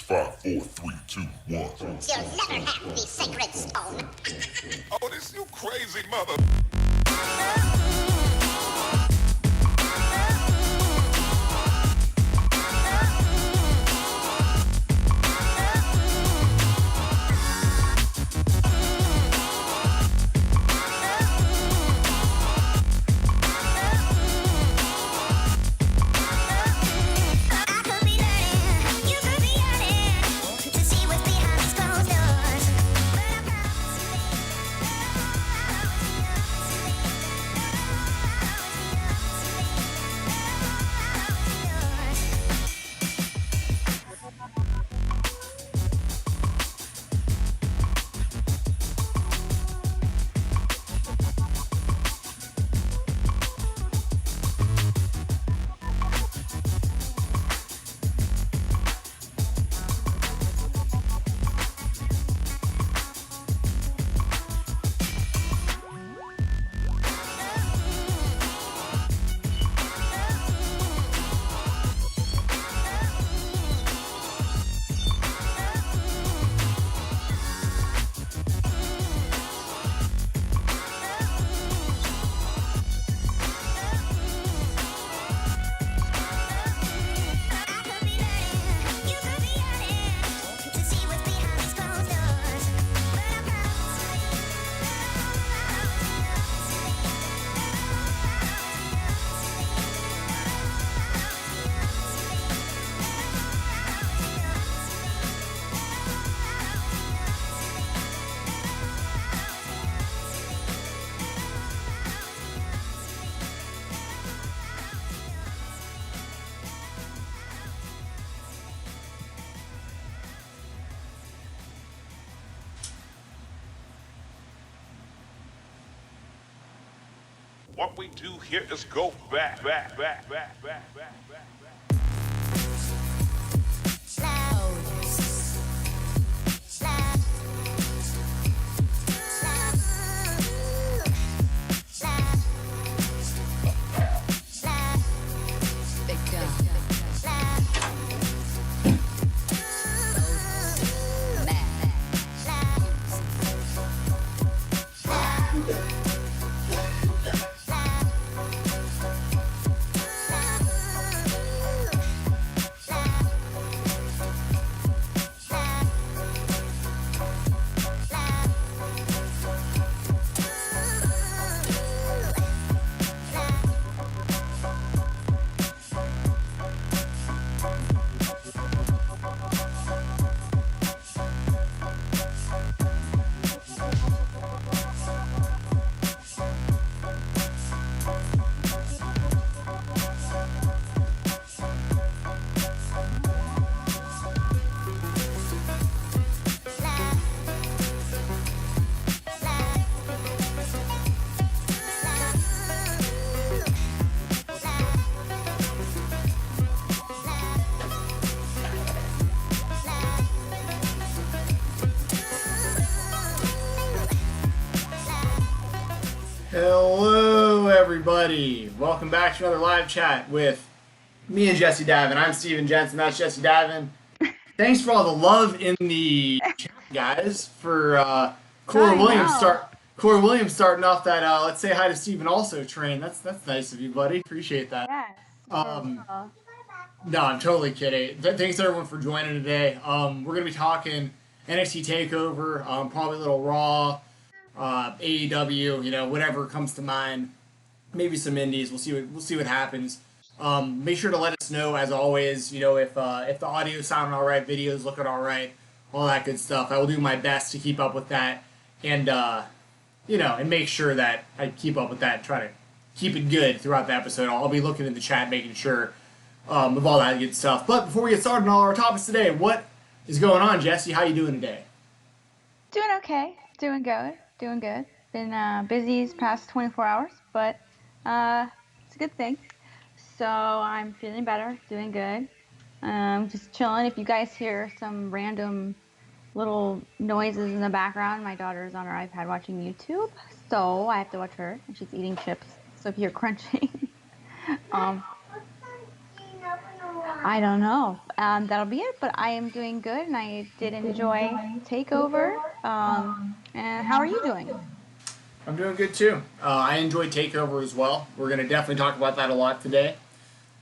5, 4, 3, 2, 1. You'll never have the sacred stone. Oh, this you crazy mother. What we do here is go back. Hello everybody, welcome back to another live chat with me and Jessi Davin. I'm Steven Jensen, that's Jessi Davin. Thanks for all the love in the chat, guys, for Corey Williams starting off that let's say hi to Steven also train. That's nice of you, buddy. Appreciate that. Yes. No, I'm totally kidding. Thanks everyone for joining today. We're gonna be talking NXT Takeover, probably a little Raw, AEW, whatever comes to mind. Maybe some indies. We'll see what happens. Make sure to let us know, as always. If the audio sounding all right, videos looking all right, all that good stuff. I will do my best to keep up with that, and and make sure that I keep up with that and try to keep it good throughout the episode. I'll be looking in the chat, making sure of all that good stuff. But before we get started on all our topics today, what is going on, Jessi? How you doing today? Doing okay. Doing good. Been busy these past 24 hours, but it's a good thing. So I'm feeling better, doing good. Just chilling. If you guys hear some random little noises in the background, my daughter's on her iPad watching YouTube, so I have to watch her, and she's eating chips. So if you hear crunching, I don't know. That'll be it. But I am doing good, and I did enjoy Takeover. And how are you doing? I'm doing good too. I enjoyed Takeover as well. We're gonna definitely talk about that a lot today.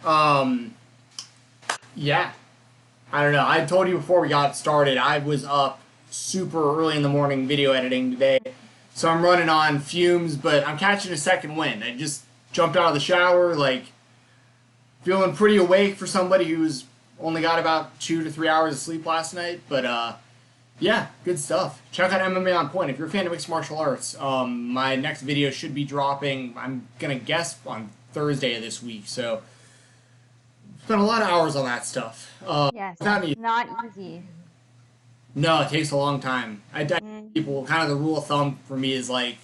Um, yeah, I don't know. I told you before we got started, I was up super early in the morning video editing today, so I'm running on fumes, but I'm catching a second wind. I just jumped out of the shower, like feeling pretty awake for somebody who's only got about 2 to 3 hours of sleep last night. But yeah, good stuff. Check out MMA on Point if you're a fan of mixed martial arts. My next video should be dropping, I'm gonna guess, on Thursday of this week. So spent a lot of hours on that stuff. Yes, Without any, not easy. no, it takes a long time. People, kind of the rule of thumb for me is like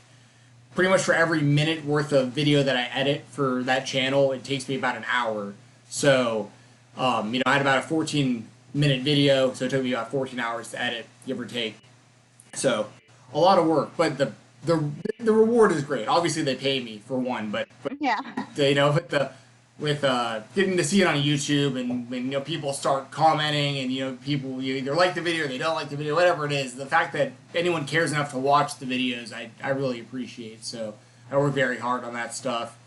pretty much for every minute worth of video that I edit for that channel, it takes me about an hour. So, I had about a 14-minute video, so it took me about 14 hours to edit, give or take. So, a lot of work, but the reward is great. Obviously, they pay me for one, but Yeah. with getting to see it on YouTube and when people start commenting and people either like the video or they don't like the video, whatever it is, the fact that anyone cares enough to watch the videos, I really appreciate. So I work very hard on that stuff.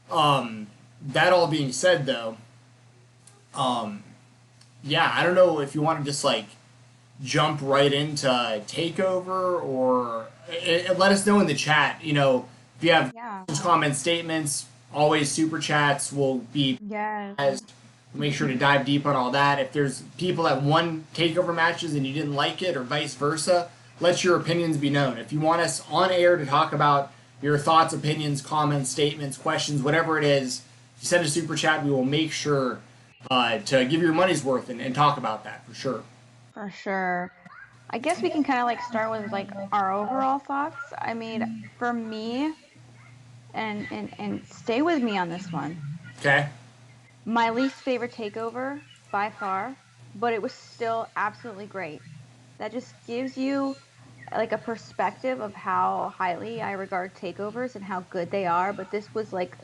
That all being said, though, yeah, I don't know if you want to just like jump right into Takeover or let us know in the chat. If you have comments, statements. Always super chats will be Yes. make sure to dive deep on all that. If there's people that won Takeover matches and you didn't like it or vice versa, let your opinions be known. If you want us on air to talk about your thoughts, opinions, comments, statements, questions, whatever it is, you send a super chat, we will make sure to give you your money's worth and talk about that for sure. For sure. I guess we can kind of like start with like our overall thoughts. I mean, for me, and stay with me on this one. Okay. My least favorite Takeover by far, but it was still absolutely great. That just gives you like a perspective of how highly I regard takeovers and how good they are. But this was like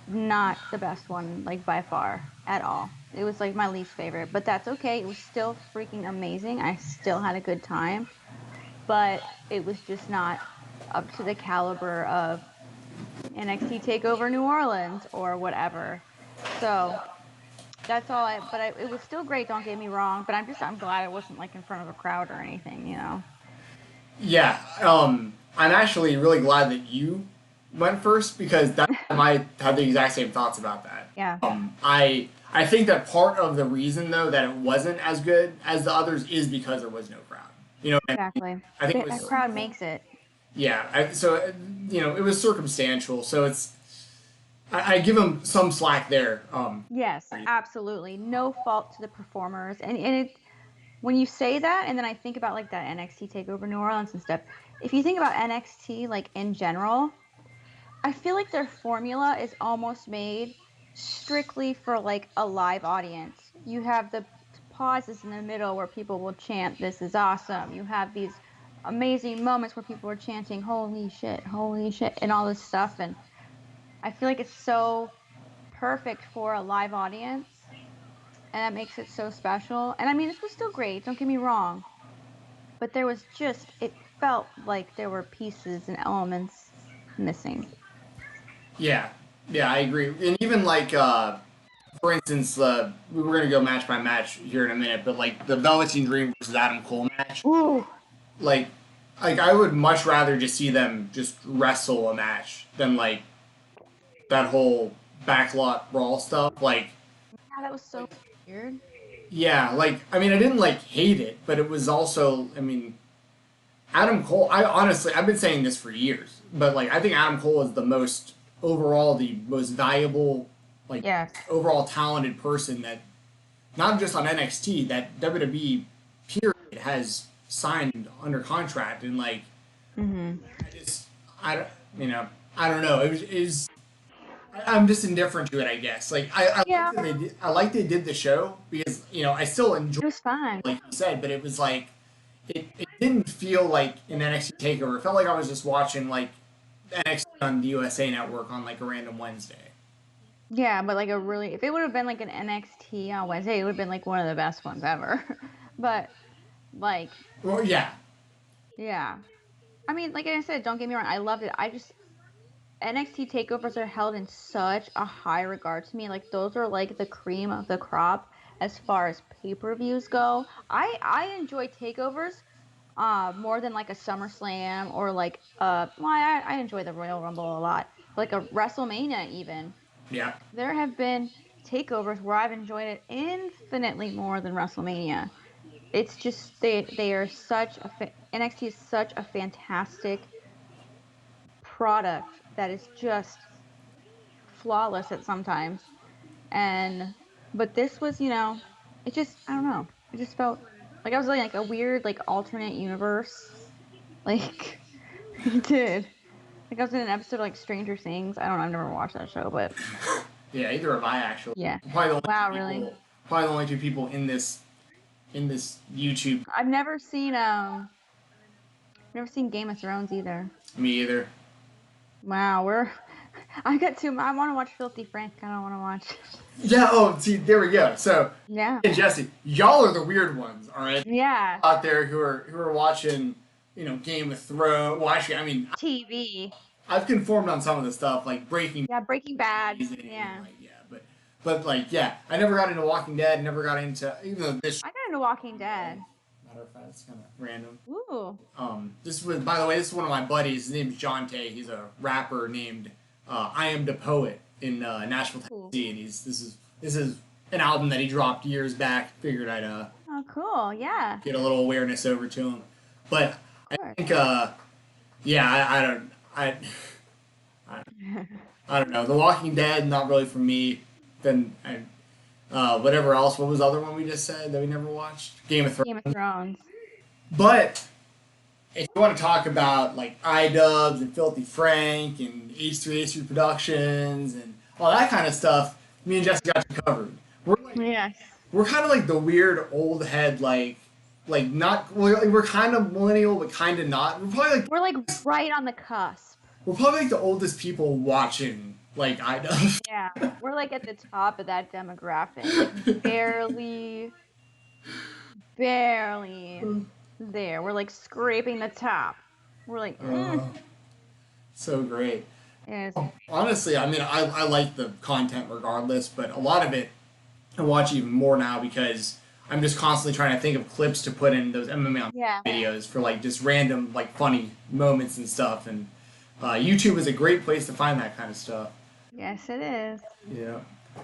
not the best one, like by far at all. It was like my least favorite, but that's okay. It was still freaking amazing. I still had a good time, but it was just not up to the caliber of NXT Takeover New Orleans or whatever. So that's all. It was still great. Don't get me wrong. But I'm glad it wasn't like in front of a crowd or anything. Yeah. I'm actually really glad that you went first because I had the exact same thoughts about that. Yeah. I think that part of the reason though that it wasn't as good as the others is because there was no crowd. Exactly. I think a crowd makes it. Yeah. It was circumstantial. So I give them some slack there. Yes, absolutely. No fault to the performers. And when you say that, and then I think about like that NXT Takeover New Orleans and stuff. If you think about NXT like in general, I feel like their formula is almost made strictly for like a live audience. You have the pauses in the middle where people will chant, "This is awesome." You have these amazing moments where people are chanting, holy shit," and all this stuff. And I feel like it's so perfect for a live audience, and that makes it so special. And I mean, this was still great, don't get me wrong, but it felt like there were pieces and elements missing. Yeah, I agree. And even like, for instance, we were gonna go match by match here in a minute, but like the Velveteen Dream versus Adam Cole match, Ooh. like I would much rather just see them just wrestle a match than like that whole backlot brawl stuff. Like, Yeah, that was so weird. yeah, like I mean, I didn't like hate it, but it was also, I mean, Adam Cole. I've been saying this for years, but like I think Adam Cole is the most valuable, like overall talented person that not just on NXT, that WWE period has signed under contract. And like, I don't know. It was I'm just indifferent to it, I guess. Like I like they did the show because I still enjoy. It was fun. Like you said, but it was like it didn't feel like an NXT Takeover. It felt like I was just watching like NXT on the USA Network on like a random Wednesday. Yeah, but like if it would have been like an NXT on Wednesday, it would have been like one of the best ones ever. But like, Well, yeah. yeah. I mean, like I said, don't get me wrong, I loved it. NXT takeovers are held in such a high regard to me. Like those are like the cream of the crop as far as pay-per-views go. I enjoy takeovers more than like a SummerSlam or like well, I enjoy the Royal Rumble a lot. Like a WrestleMania even. Yeah. There have been takeovers where I've enjoyed it infinitely more than WrestleMania. It's just they are such a NXT is such a fantastic product that is just flawless at sometimes. And but this was, it just I don't know. It just felt like I was like a weird like alternate universe. Like it did. Like I was in an episode of like Stranger Things. I don't know, I've never watched that show, but Yeah, either have I actually. yeah. Probably the only Wow, two really? people, probably the only two people in this YouTube. I've never seen Game of Thrones either. Me either. Wow, I got too. I want to watch Filthy Frank. I don't want to watch. Yeah. Oh, see, there we go. So, Yeah. and Jesse, y'all are the weird ones, all right? Yeah. Out there who are watching, Game of Thrones. Well, actually, I mean, TV. I've conformed on some of the stuff like Breaking. Yeah, Breaking Bad. Bad. Yeah. Like, yeah, but like, yeah, I never got into Walking Dead. Never got into even though this. I got into Walking Dead. Matter of fact, it's kind of random. Ooh. This was, by the way, this is one of my buddies. His name's John Tay. He's a rapper named I Am the Poet in Nashville, Tennessee, and this is an album that he dropped years back. Figured I'd Oh, cool. Yeah. get a little awareness over to him. But I think, yeah, I don't know. The Walking Dead, not really for me. Then whatever else. What was the other one we just said that we never watched? Game of Thrones. Game of Thrones. But if you want to talk about like iDubbbz and Filthy Frank and H3H3 Productions and all that kind of stuff, me and Jesse got you covered. Yes. We're kind of like the weird old head, like not we're kind of millennial but kind of not. We're like right on the cusp. We're probably like the oldest people watching like iDubbbz. Yeah. We're like at the top of that demographic. Like barely there. We're like scraping the top. We're like, So great. Yes. Honestly, I mean, I like the content regardless, but a lot of it I watch even more now because I'm just constantly trying to think of clips to put in those MMA videos for like just random like funny moments and stuff. And YouTube is a great place to find that kind of stuff. Yes, it is. Yeah.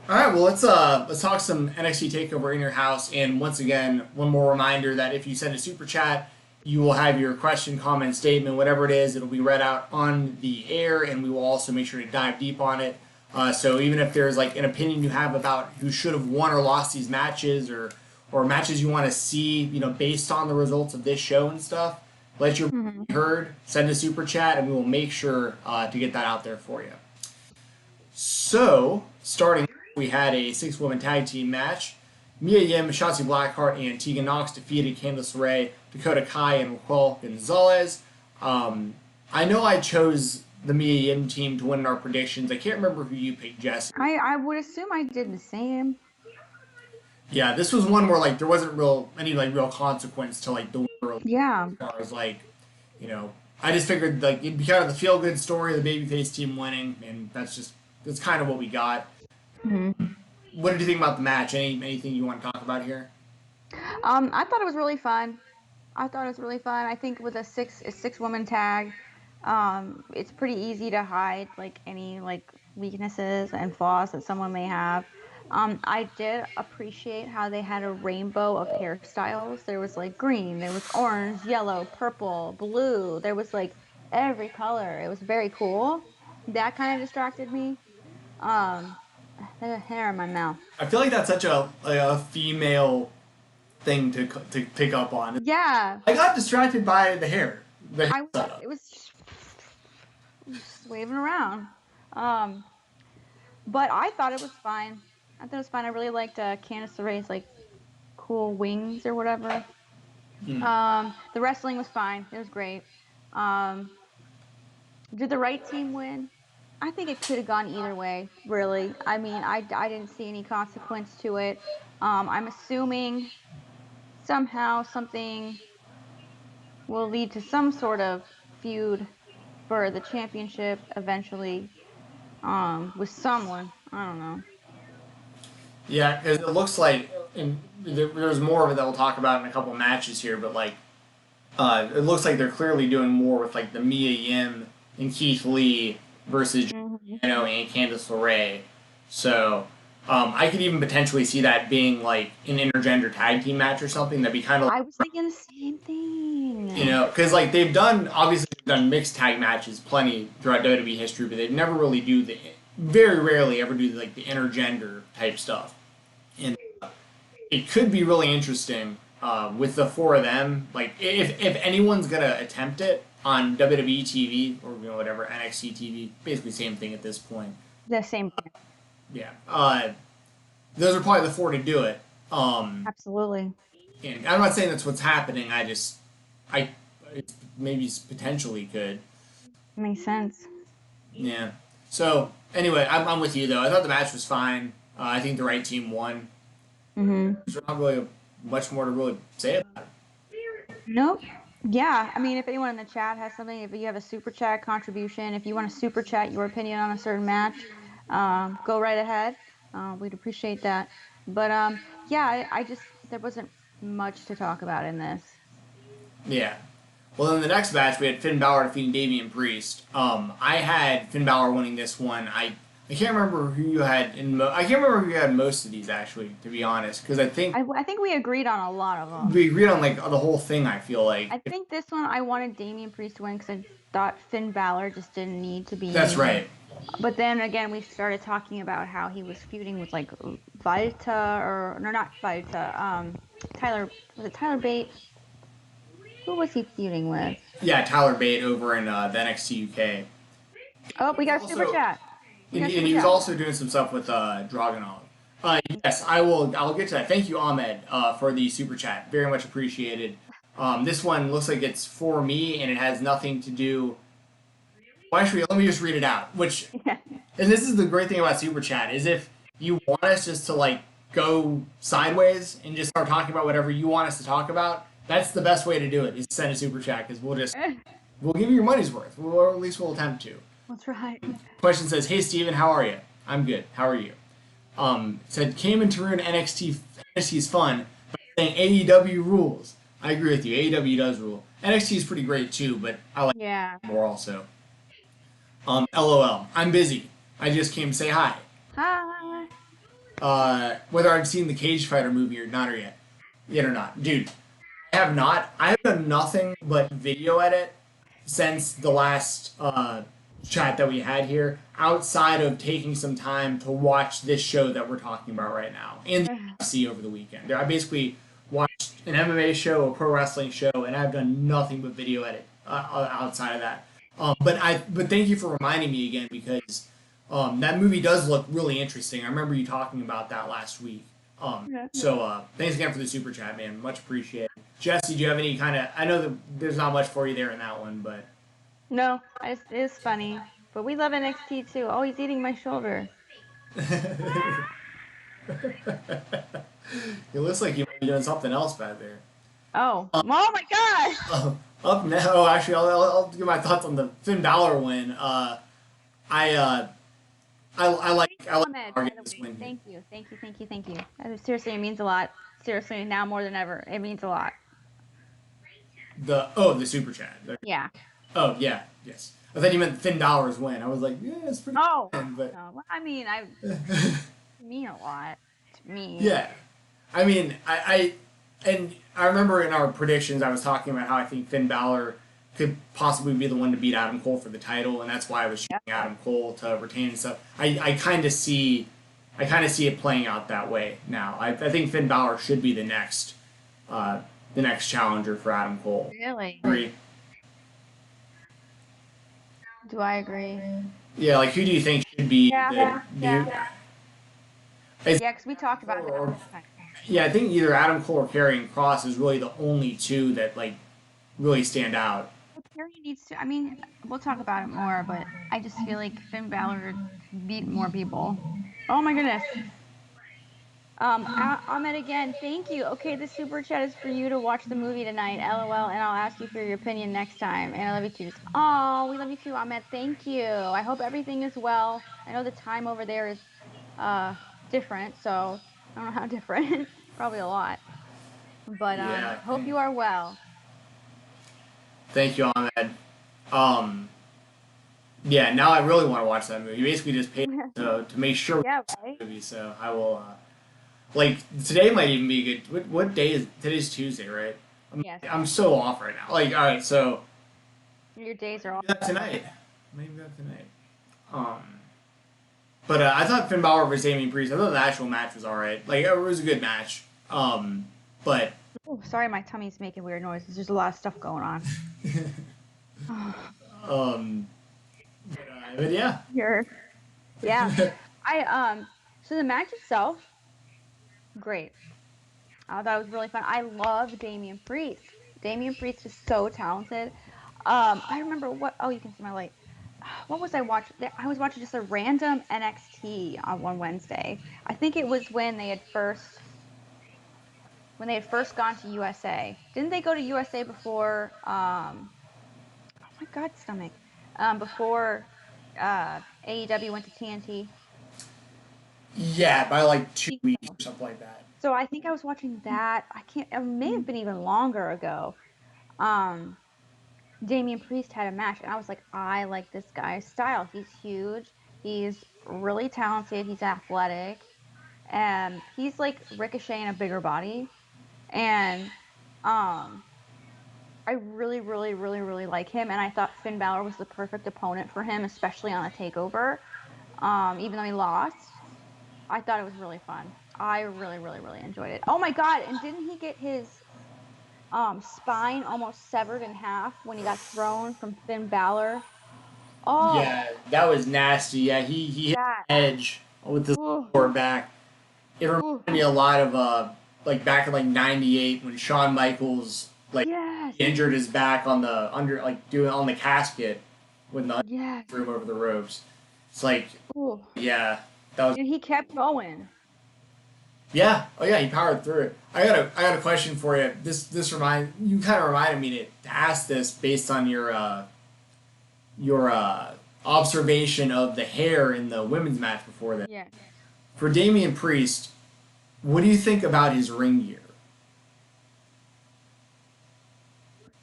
All right. Well, let's talk some NXT Takeover in your house. And once again, one more reminder that if you send a super chat, you will have your question, comment, statement, whatever it is. It'll be read out on the air, and we will also make sure to dive deep on it. So even if there's like an opinion you have about who should have won or lost these matches, or matches you want to see, based on the results of this show and stuff, let your be heard. Send a super chat, and we will make sure to get that out there for you. So starting, we had a 6-woman tag team match. Mia Yim, Shotzi Blackheart, and Tegan Nox defeated Candice LeRae, Dakota Kai, and Raquel Gonzalez. I know I chose the Mia Yim team to win in our predictions. I can't remember who you picked, Jess. I would assume I did the same. Yeah, this was one where like there wasn't any real consequence to like the winner. Yeah. As far as like, I just figured like it'd be kind of the feel good story of the babyface team winning, and that's kind of what we got. Mm-hmm. What did you think about the match? Anything you want to talk about here? I thought it was really fun. I think with a six-woman tag, it's pretty easy to hide like any like weaknesses and flaws that someone may have. I did appreciate how they had a rainbow of hairstyles. There was like green, there was orange, yellow, purple, blue. There was like every color. It was very cool. That kind of distracted me. There's a hair in my mouth. I feel like that's such a female thing to pick up on. Yeah. I got distracted by the hair. It was just waving around. But I thought it was fine. I really liked Candice LeRae's like cool wings or whatever. The wrestling was fine. It was great. Did the right team win? I think it could have gone either way, really. I mean, I didn't see any consequence to it. I'm assuming somehow something will lead to some sort of feud for the championship eventually, with someone. I don't know. Yeah, because it looks like there's more of it that we'll talk about in a couple matches here, but like it looks like they're clearly doing more with like the Mia Yim and Keith Lee versus Mhm. Gargano and Candice LeRae. So I could even potentially see that being like an intergender tag team match or something. That'd be kind of I was thinking the same thing. because like obviously they've done mixed tag matches plenty throughout WWE history, but they've never really very rarely ever do like the intergender type stuff, and it could be really interesting with the four of them. Like if anyone's gonna attempt it on WWE TV or whatever NXT TV, basically same thing at this point. The same thing. Yeah, those are probably the four to do it. Absolutely. And I'm not saying that's what's happening. I it maybe potentially could. Makes sense. Yeah. So anyway, I'm with you though. I thought the match was fine. I think the right team won. Mm-hmm. There's not really much more to really say about it. Nope. Yeah, I mean, if anyone in the chat has something, if you have a super chat contribution, if you want to super chat your opinion on a certain match, go right ahead. We'd appreciate that. But yeah, I just there wasn't much to talk about in this. Yeah. Well, in the next match, we had Finn Balor defeating Damian Priest. I had Finn Balor winning this one. I can't remember who you had I can't remember who you had most of these actually, to be honest, because I think we agreed on a lot of them. we agreed on like the whole thing. I feel like I think this one I wanted Damian Priest to win because I thought Finn Balor just didn't need to be. That's right. But then again, we started talking about how he was feuding with like Vita or no, not Vita. Tyler was it Tyler Bate? Who was he feuding with? Yeah, Tyler Bate over in the NXT UK. Oh, we got a super chat. And he was also doing some stuff with Dragunov. Yes, I'll get to that. Thank you, Ahmed, for the super chat. Very much appreciated. This one looks like it's for me, and it has nothing to do. Well, actually, let me just read it out. And this is the great thing about super chat is if you want us just to like go sideways and just start talking about whatever you want us to talk about, that's the best way to do it. Is send a super chat because we'll give you your money's worth, or at least we'll attempt to. That's right. Question says, "Hey Steven, how are you?" I'm good. How are you? Said came in to ruin NXT's fun by saying AEW rules. I agree with you. AEW does rule. NXT is pretty great too, but I like it more also. LOL. I'm busy. I just came to say hi. Hi. Whether I've seen the Cage Fighter movie or not yet or not, dude. I have not. I have done nothing but video edit since the last chat that we had here, outside of taking some time to watch this show that we're talking about right now and the UFC over the weekend. I basically watched an MMA show, a pro wrestling show, and I've done nothing but video edit outside of that. But thank you for reminding me again because that movie does look really interesting. I remember you talking about that last week. So thanks again for the super chat, man. Much appreciated. Jessi, do you have any kind of? I know that there's not much for you there in that one, but. No, it's funny. But we love NXT too. Oh, he's eating my shoulder. It looks like you might be doing something else back there. Oh, oh my God! Up now. Oh, actually, I'll give my thoughts on the Finn Balor win. I like this win. Thank you. Seriously, it means a lot. Seriously, now more than ever, it means a lot. The super chat. Yeah. Oh yeah, yes. I thought you meant Finn Balor's win. I was like, yeah, it's pretty. Oh. Fun, but no. I mean, I mean a lot to me. Yeah, I mean, I remember in our predictions I was talking about how I think Finn Balor could possibly be the one to beat Adam Cole for the title, and that's why I was shooting Adam Cole to retain and stuff. I kind of see it playing out that way now. I think Finn Balor should be the next challenger for Adam Cole. Really? Agree. Do I agree? Yeah, like who do you think should be? Yeah, because we talked about it. Yeah, I think either Adam Cole or Karrion Kross is really the only two that like really stand out. Karrion needs to. I mean, we'll talk about it more, but I just feel like Finn Balor beat more people. Oh my goodness. Ahmed again, thank you. Okay, the super chat is for you to watch the movie tonight. LOL, and I'll ask you for your opinion next time. And I love you too. Oh, we love you too, Ahmed. Thank you. I hope everything is well. I know the time over there is different, so I don't know how different. Probably a lot. But Yeah. hope you are well. Thank you, Ahmed. Um, yeah, now I really want to watch that movie. You basically just paid to make sure we Yeah, watch right? the movie, so I will. Like today might even be good. What day is today's Tuesday, right? Yes. I'm so off right now. Like, all right, so Your days are do all that tonight. Maybe that tonight. Um, but I thought Finn Balor versus Damian Priest. I thought the actual match was all right. Like, it was a good match. But Oh, sorry, my tummy's making weird noises. There's a lot of stuff going on. um, but yeah. You're, yeah. So the match itself, great. I thought it was really fun. I love Damian Priest. Damian Priest is so talented. I remember what. Oh, you can see my light. What was I watching? I was watching just a random NXT on one Wednesday. I think it was when they had first gone to USA. Didn't they go to USA before? Oh my God, stomach. Before AEW went to TNT. Yeah, by like 2 weeks or something like that. So I think I was watching that. I can't. It may have been even longer ago. Um, Damian Priest had a match, and I was like, I like this guy's style. He's huge. He's really talented. He's athletic, and he's like Ricochet in a bigger body. And um, I really, really, really, really like him. And I thought Finn Balor was the perfect opponent for him, especially on a takeover. Even though he lost, I thought it was really fun. I really, really, really enjoyed it. Oh my God! And didn't he get his spine almost severed in half when he got thrown from Finn Balor? Oh, Yeah, that was nasty. Yeah, he hit that. the edge with his Ooh, lower back. It reminded ooh. me a lot of like back in like '98 when Shawn Michaels like Yes, injured his back on the under like doing on the casket when the yes. threw him over the ropes. It's like Ooh. yeah, that was And he kept going. yeah. Oh yeah, he powered through it. I got a question for you. This you kind of reminded me to ask this based on your observation of the hair in the women's match before that. Yeah. For Damian Priest, what do you think about his ring gear?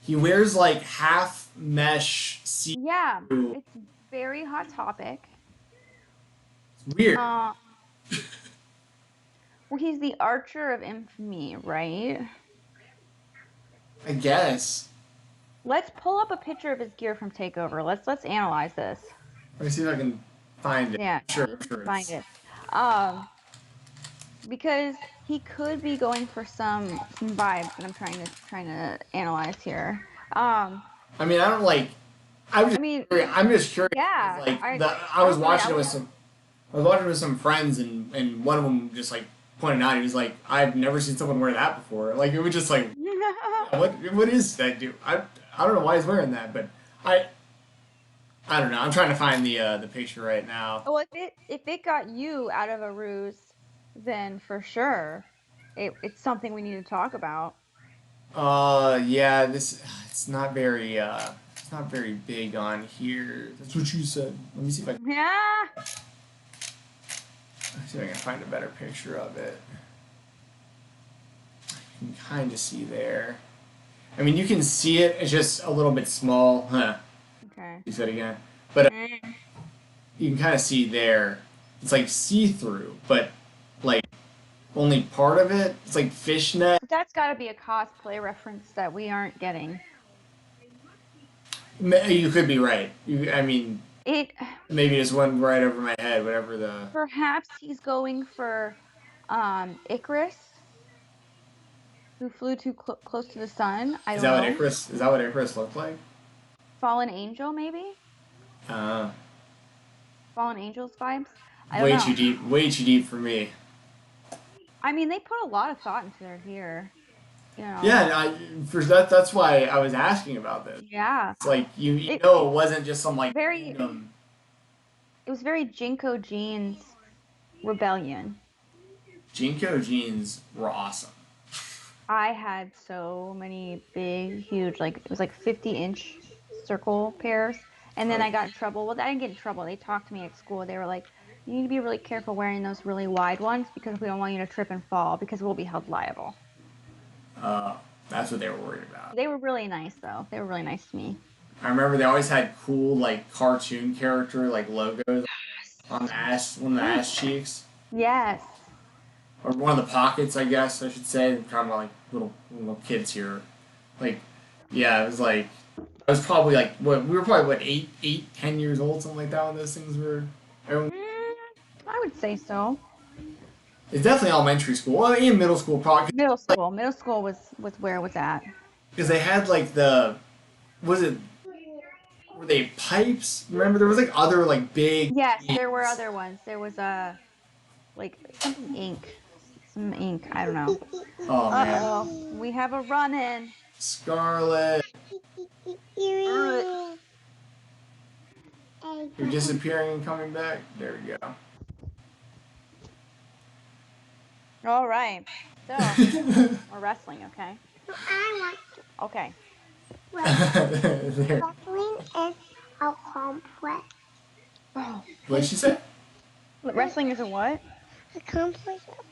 He wears like half mesh see Yeah, through. it's very hot topic. It's weird. Uh, well, he's the Archer of Infamy, right? I guess. Let's pull up a picture of his gear from Takeover. Let's analyze this. Let me see if I can find it. Yeah, Sure, you can sure. find it. Um, because he could be going for some vibes that I'm trying to analyze here. I mean, I don't like. I'm I just. mean, I'm just curious. yeah, Like I I was don't really- watching it with some. I was watching it with some friends, and one of them just like pointed out. He was like, "I've never seen someone wear that before." Like it was just like, what is that dude? I don't know why he's wearing that, but I don't know. I'm trying to find the picture right now. Well, if it got you out of a ruse, then for sure, it's something we need to talk about. Yeah, this it's not very big on here. That's what you said. Let me see if I Yeah. let's see if I can find a better picture of it. You can kind of see there. I mean, you can see it. It's just a little bit small. Huh. Okay. You said again, but Mm. you can kind of see there. It's like see-through, but like only part of it. It's like fishnet. That's got to be a cosplay reference that we aren't getting. You could be right. I mean, It maybe it just went right over my head. Whatever the. perhaps he's going for Icarus, who flew too close to the sun. I Is don't that what know. Icarus? Is that what Icarus looked like? Fallen Angel, maybe. Uh, Fallen Angels vibes. I don't way know. too deep. Way too deep for me. I mean, they put a lot of thought into their gear. you know. Yeah, that's why I was asking about this. Yeah. It's like you It know it wasn't just some like very random. it was very Jinko Jeans rebellion. Jinko jeans were awesome. I had so many big, huge, like it was like 50-inch circle pairs. And then I got in trouble. Well, I didn't get in trouble. They talked to me at school. They were like, you need to be really careful wearing those really wide ones because we don't want you to trip and fall because we'll be held liable. That's what they were worried about. They were really nice, though. They were really nice to me. I remember they always had cool like cartoon character like logos on one of the ass cheeks. Yes. Or one of the pockets, I guess I should say. I'm talking about like little kids here. Like, yeah, it was like I was probably like what we were probably what 10 years old, something like that when those things were. I would say so. It's definitely elementary school, well, and middle school probably. Middle school. Middle school was where it was at. Because they had like were they pipes? Remember there was like other like big. Yes, things. there were other ones. There was like something ink. Some ink. I don't know. Oh man. Uh-oh. We have a run-in. Scarlett. You're disappearing and coming back. There we go. All right. So, we're wrestling, okay? I Okay. There. wrestling is a complex. Oh. What did she say? Wrestling is a what? Accomplishable.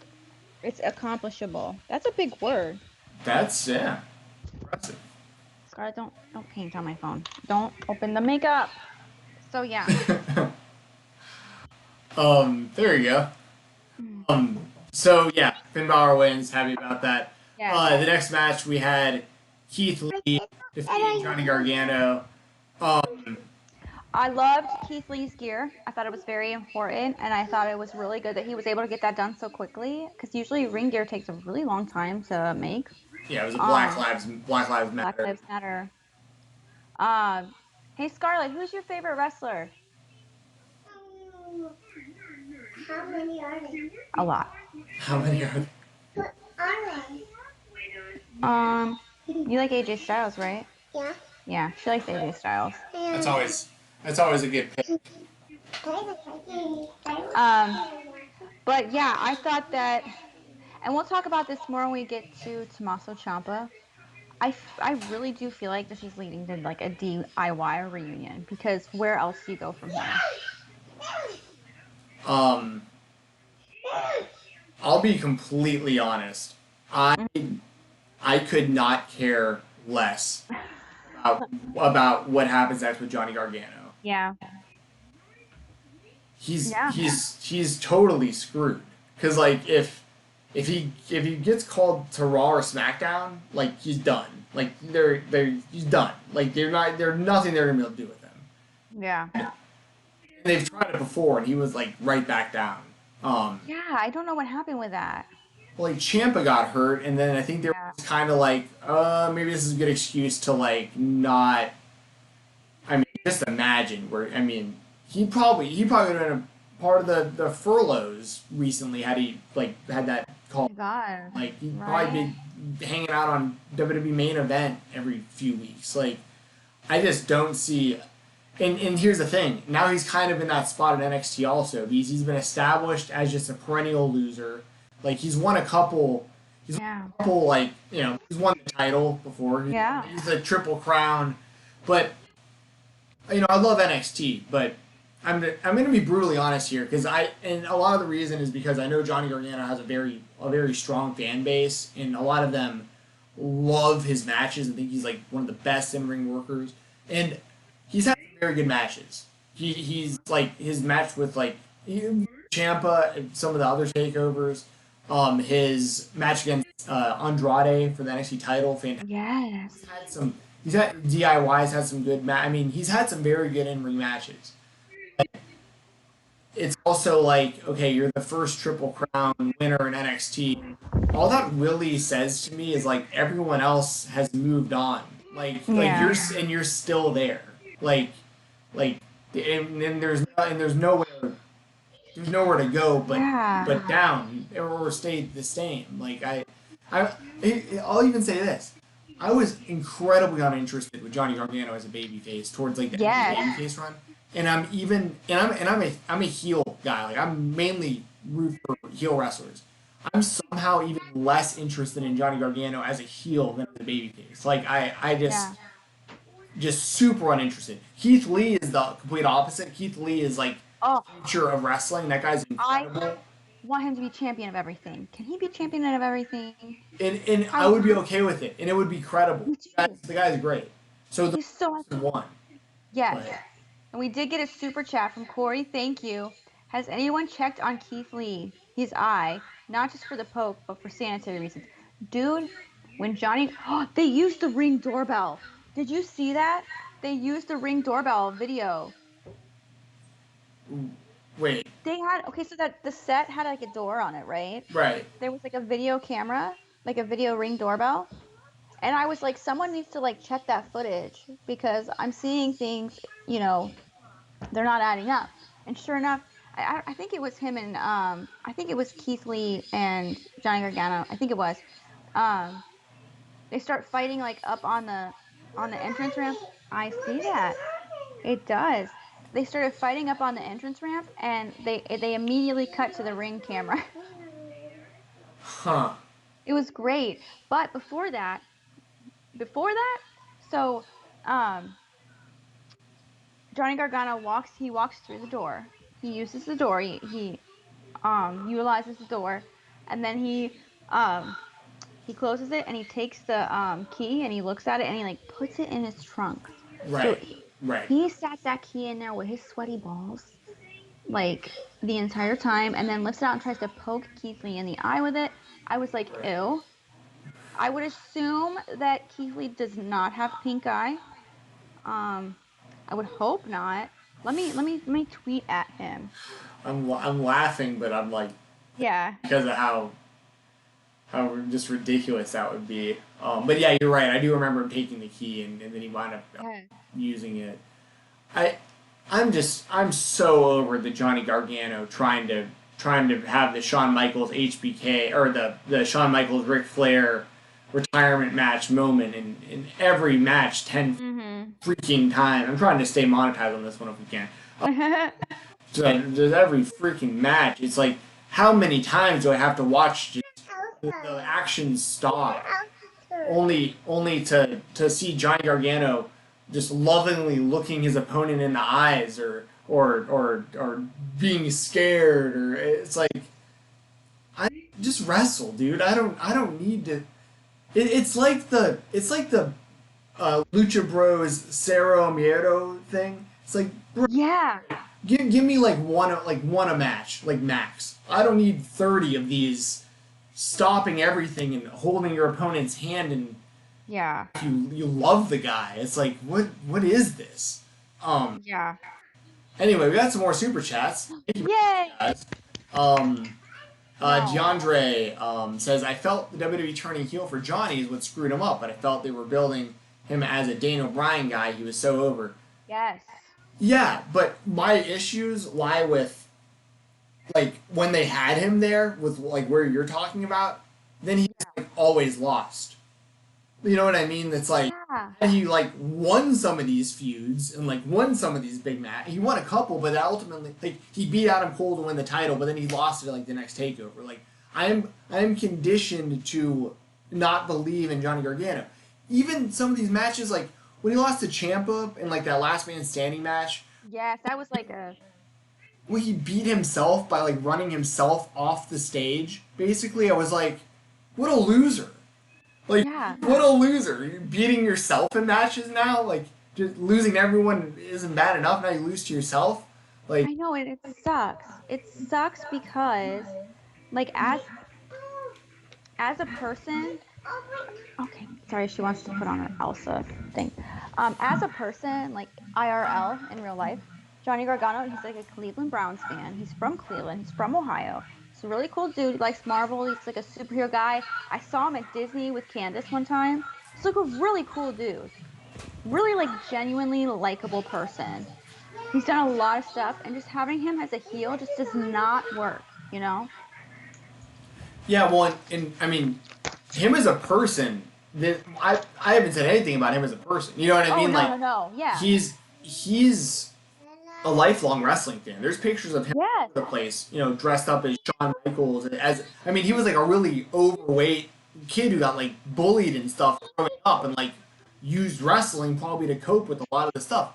It's accomplishable. That's a big word. That's impressive. Scarlett, don't paint on my phone. Don't open the makeup. So yeah. There you go. So yeah, Finn Balor wins. Happy about that. Yeah. The next match we had Keith Lee defeating Johnny Gargano. I loved Keith Lee's gear. I thought it was very important, and I thought it was really good that he was able to get that done so quickly. Because usually ring gear takes a really long time to make. Yeah, it was a Black Lives Matter. Black Lives Matter. Hey Scarlett, who's your favorite wrestler? How many are there? A lot. How many are there? What are they? You like AJ Styles, right? Yeah. Yeah, she likes AJ Styles. That's always a good pick. But yeah, I thought that, and we'll talk about this more when we get to Tommaso Ciampa. I really do feel like this is leading to like a DIY reunion because where else do you go from here? I'll be completely honest. I could not care less about what happens next with Johnny Gargano. Yeah. He's totally screwed. Cause like if he gets called to Raw or SmackDown, like he's done. Like he's done. Like there's nothing they're gonna be able to do with him. Yeah. And they've tried it before, and he was like right back down. Yeah, I don't know what happened with that. Like Ciampa got hurt, and then I think they were kind of like, maybe this is a good excuse to like not. I mean, just imagine where. I mean, he probably would have been a part of the furloughs recently had he like had that call. Oh God. Like he'd probably be hanging out on WWE main event every few weeks. Like I just don't see. And here's the thing. Now he's kind of in that spot at NXT also. He's been established as just a perennial loser. Like he's won a couple. He's like he's won the title before. He's a Triple Crown, but I love NXT. But I'm going to be brutally honest here because and a lot of the reason is because I know Johnny Gargano has a very strong fan base, and a lot of them love his matches and think he's like one of the best in-ring workers. And he's had very good matches. He's like his match with like Ciampa and some of the other takeovers. His match against Andrade for the NXT title, fantastic. Yes. He's had DIYs, had some good I mean, he's had some very good in-ring matches. It's also like, okay, you're the first Triple Crown winner in NXT. All that really says to me is like everyone else has moved on. Like you're still there. And there's nowhere to go but down or stay the same. Like I'll even say this. I was incredibly uninterested with Johnny Gargano as a babyface towards like the end of the babyface run, and I'm a heel guy. Like I'm mainly root for heel wrestlers. I'm somehow even less interested in Johnny Gargano as a heel than as a babyface. Like I just super uninterested. Keith Lee is the complete opposite. Keith Lee is like Oh, future of wrestling. That guy's incredible. I want him to be champion of everything. Can he be champion of everything? And I would be okay with it, and it would be credible. Me too. The guy's great. So the He's so one. yes. But, And we did get a super chat from Corey. Thank you. Has anyone checked on Keith Lee, his eye, not just for the poke, but for sanitary reasons? Dude, when Johnny, they used the Ring doorbell. Did you see that? They used the Ring doorbell video. wait. They had, okay, so that the set had like a door on it, right? Right. There was like a video camera, like a video Ring doorbell. And I was like, someone needs to like check that footage because I'm seeing things, you know, they're not adding up. And sure enough, I think it was him and I think it was Keith Lee and Johnny Gargano. I think it was. They start fighting like up on the entrance ramp. I see that. It does. They started fighting up on the entrance ramp, and they immediately cut to the Ring camera. Huh. It was great. But before that, so Johnny Gargano walks through the door. He uses the door. He utilizes the door, and then he closes it and he takes the key and he looks at it and he like puts it in his trunk. Right. So Right. he sat that key in there with his sweaty balls like the entire time, and then lifts it out and tries to poke Keith Lee in the eye with it. I was like, ew. I would assume that Keith Lee does not have pink eye. I would hope not. Let me tweet at him. I'm laughing, but I'm like, Yeah. because of how just ridiculous that would be. But yeah, you're right. I do remember him taking the key and then he wound up using it. I'm so over the Johnny Gargano trying to have the Shawn Michaels HBK or the Shawn Michaels Ric Flair retirement match moment in every match 10 freaking time. I'm trying to stay monetized on this one if we can. So there's every freaking match. It's like, how many times do I have to watch just the action stop only to see Johnny Gargano just lovingly looking his opponent in the eyes or being scared, or it's like, I just wrestle, dude. I don't need to. It's like the Lucha Bros Cero Miedo thing. It's like, bro, Yeah. give me like one a match, like max. I don't need 30 of these stopping everything and holding your opponent's hand, and Yeah. you love the guy. It's like, what is this? Yeah. Anyway, we got some more super chats. Thank you, Yay! guys. DeAndre says, I felt the WWE turning heel for Johnny is what screwed him up, but I felt they were building him as a Dane O'Brien guy. He was so over. Yes. Yeah, but my issues lie with, like, when they had him there, with, like, where you're talking about, then he, like, always lost. You know what I mean? It's like, Yeah. he, like, won some of these feuds, and, like, won some of these big matches. He won a couple, but ultimately, like, he beat Adam Cole to win the title, but then he lost it at, like, the next takeover. Like, I am conditioned to not believe in Johnny Gargano. Even some of these matches, like, when he lost to Ciampa in, like, that last man standing match, Yes, that was like a... where he beat himself by, like, running himself off the stage, basically, I was like, what a loser. Like, Yeah. what a loser. You're beating yourself in matches now? Like, just losing everyone isn't bad enough, now you lose to yourself? Like, I know, it sucks. It sucks because, like, as a person... Okay, sorry, she wants to put on her Elsa thing. As a person, like, IRL, in real life, Johnny Gargano, he's like a Cleveland Browns fan. He's from Cleveland. He's from Ohio. He's a really cool dude. He likes Marvel. He's like a superhero guy. I saw him at Disney with Candace one time. He's like a really cool dude. Really, like, genuinely likable person. He's done a lot of stuff, and just having him as a heel just does not work, you know? yeah, well, and I mean, him as a person, I haven't said anything about him as a person. You know what I mean? No, Like, no, yeah. he's a lifelong wrestling fan. There's pictures of him all Yes. over the place, you know, dressed up as Shawn Michaels. I mean, he was like a really overweight kid who got like bullied and stuff growing up, and like used wrestling probably to cope with a lot of the stuff.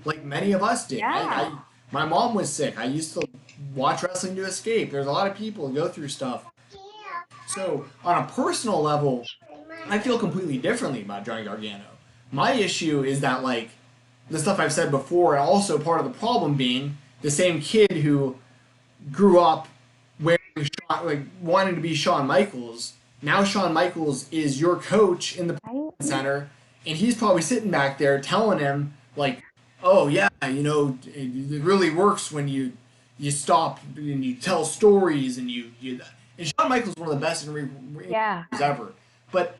Like many of us did. Yeah. My mom was sick. I used to watch wrestling to escape. There's a lot of people who go through stuff. So on a personal level, I feel completely differently about Johnny Gargano. My issue is that, like, the stuff I've said before, and also part of the problem being the same kid who grew up wearing wanting to be Shawn Michaels. Now Shawn Michaels is your coach in the center, and he's probably sitting back there telling him, like, oh yeah, you know, it really works when you stop and you tell stories and you and Shawn Michaels is one of the best in ring ever. But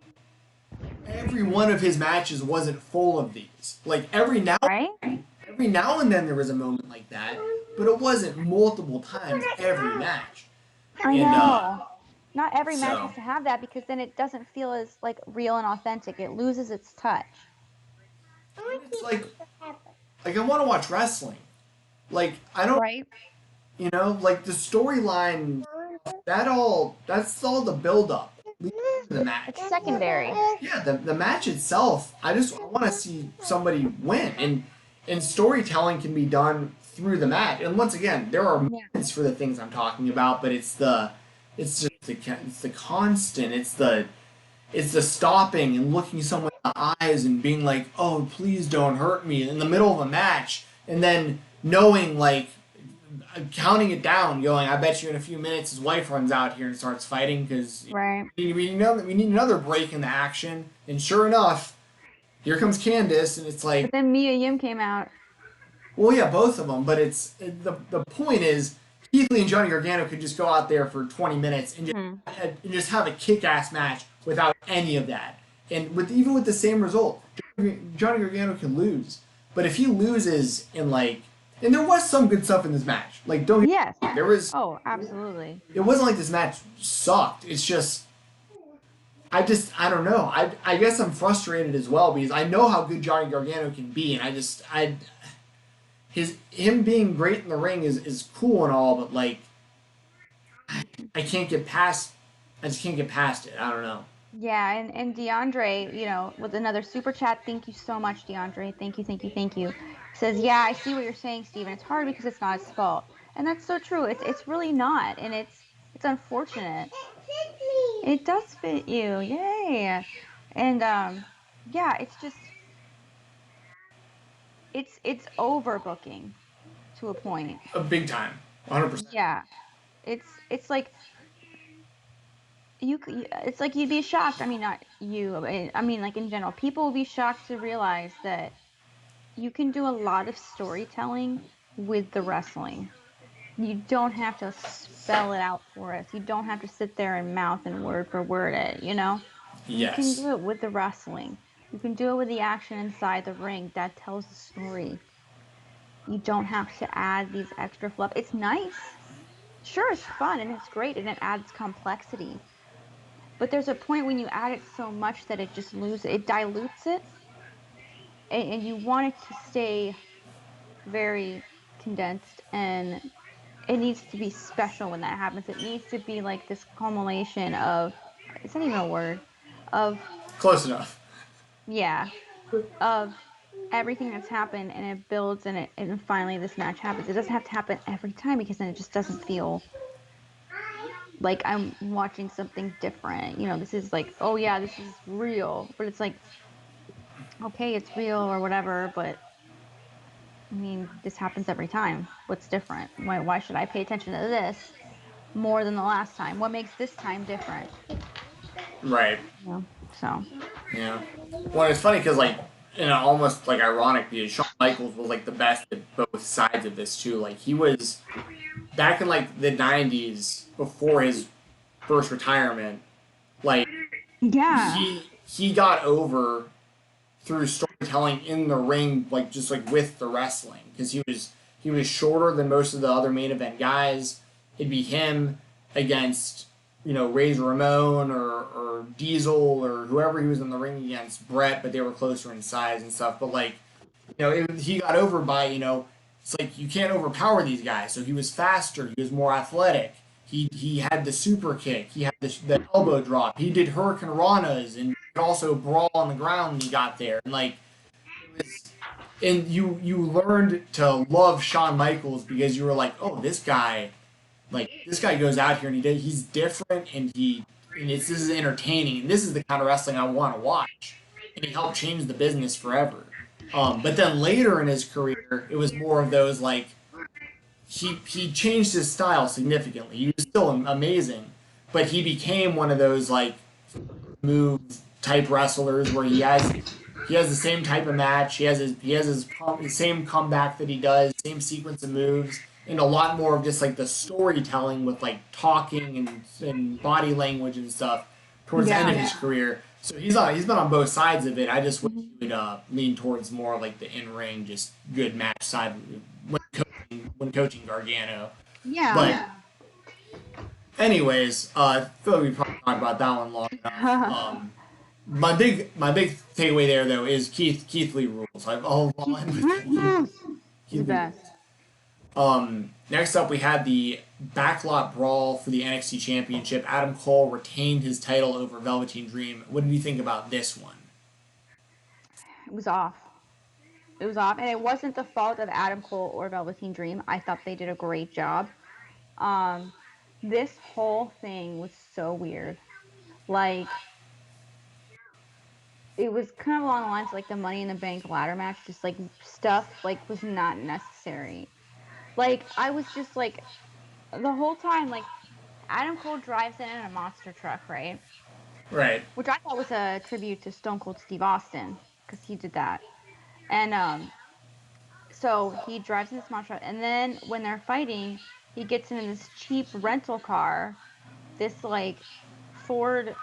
every one of his matches wasn't full of these. Like every now and then there was a moment like that, but it wasn't multiple times every match. I know. Not every match has to have that, because then it doesn't feel as like real and authentic. It loses its touch. It's like I want to watch wrestling. Like I don't, you know, like the storyline. That's all the build up leading to the match. It's secondary. Yeah, the match itself. I want to see somebody win, and storytelling can be done through the match. And once again, there are moments for the things I'm talking about, but it's the constant. It's the stopping and looking someone in the eyes and being like, "Oh, please don't hurt me," in the middle of a match, and then knowing, like, counting it down, going, "I bet you in a few minutes his wife runs out here and starts fighting because we need another break in the action." And sure enough, here comes Candice, and it's like. But then Mia Yim came out. Well, yeah, both of them, but the point is, Keith Lee and Johnny Gargano could just go out there for 20 minutes and just have a kick-ass match without any of that, and even with the same result, Johnny Gargano can lose. But if he loses in like. And there was some good stuff in this match. Like, don't get me wrong, there was. Oh, absolutely. It wasn't like this match sucked. It's just, I don't know. I guess I'm frustrated as well because I know how good Johnny Gargano can be, and him being great in the ring is cool and all, but like, I can't get past. I just can't get past it. I don't know. Yeah, and DeAndre, you know, with another super chat. Thank you so much, DeAndre. Thank you. Says, yeah, I see what you're saying, Steven. It's hard because it's not his fault. And that's so true. It's really not. And it's unfortunate. It does fit you. Yay. And yeah, it's just it's overbooking to a point. A big time. 100%. Yeah. It's like it's like you'd be shocked. I mean, not you. I mean, like in general, people will be shocked to realize that you can do a lot of storytelling with the wrestling. You don't have to spell it out for us. You don't have to sit there and mouth and word for word it, you know? Yes. You can do it with the wrestling. You can do it with the action inside the ring. That tells the story. You don't have to add these extra fluff. It's nice. Sure, it's fun and it's great and it adds complexity. But there's a point when you add it so much that it just it dilutes it. And you want it to stay very condensed, and it needs to be special when that happens. It needs to be like this culmination of, it's not even a word, of... Close enough. Yeah. Of everything that's happened, and it builds, and finally this match happens. It doesn't have to happen every time, because then it just doesn't feel like I'm watching something different. You know, this is like, oh yeah, this is real. But it's like, okay, it's real or whatever, but I mean, this happens every time. What's different? Why should I pay attention to this more than the last time? What makes this time different? Right. You know, so. Yeah. Well, it's funny because, like, you know, almost like ironic because Shawn Michaels was like the best at both sides of this too. Like, he was back in like the 90s before his first retirement. Like, he got over through storytelling in the ring, like just like with the wrestling, because he was shorter than most of the other main event guys. It'd be him against Razor Ramon or Diesel or whoever he was in the ring against, Brett, but they were closer in size and stuff. But like, he got over by, it's like you can't overpower these guys. So he was faster, he was more athletic. He had the super kick, he had the elbow drop, he did Hurricane Ranas and could also brawl on the ground when he got there. And like, it was, and you learned to love Shawn Michaels because you were like, oh, this guy goes out here and he's different and this is entertaining and this is the kind of wrestling I want to watch. And he helped change the business forever. But then later in his career, it was more of those like he changed his style significantly. He was still amazing, but he became one of those like move type wrestlers where he has the same type of match. He has his same comeback that he does, same sequence of moves, and a lot more of just like the storytelling with like talking and body language and stuff towards the end of his career. So he's been on both sides of it. I just wish he would lean towards more like the in ring, just good match side when coaching Gargano. Yeah. But anyways, I feel like we probably talked about that one long enough. My big takeaway there though is Keith Lee rules. I've all in with Keith best. Next up we had the backlot brawl for the NXT Championship. Adam Cole retained his title over Velveteen Dream. What did you think about this one? It was off. It was off, and it wasn't the fault of Adam Cole or Velveteen Dream. I thought they did a great job. This whole thing was so weird. Like, it was kind of along the lines of like the Money in the Bank ladder match, just like stuff like was not necessary. Like, I was just like, the whole time, like, Adam Cole drives in a monster truck, right? Right. Which I thought was a tribute to Stone Cold Steve Austin, because he did that. And so he drives in this monster truck, and then when they're fighting, he gets in this cheap rental car, this like Ford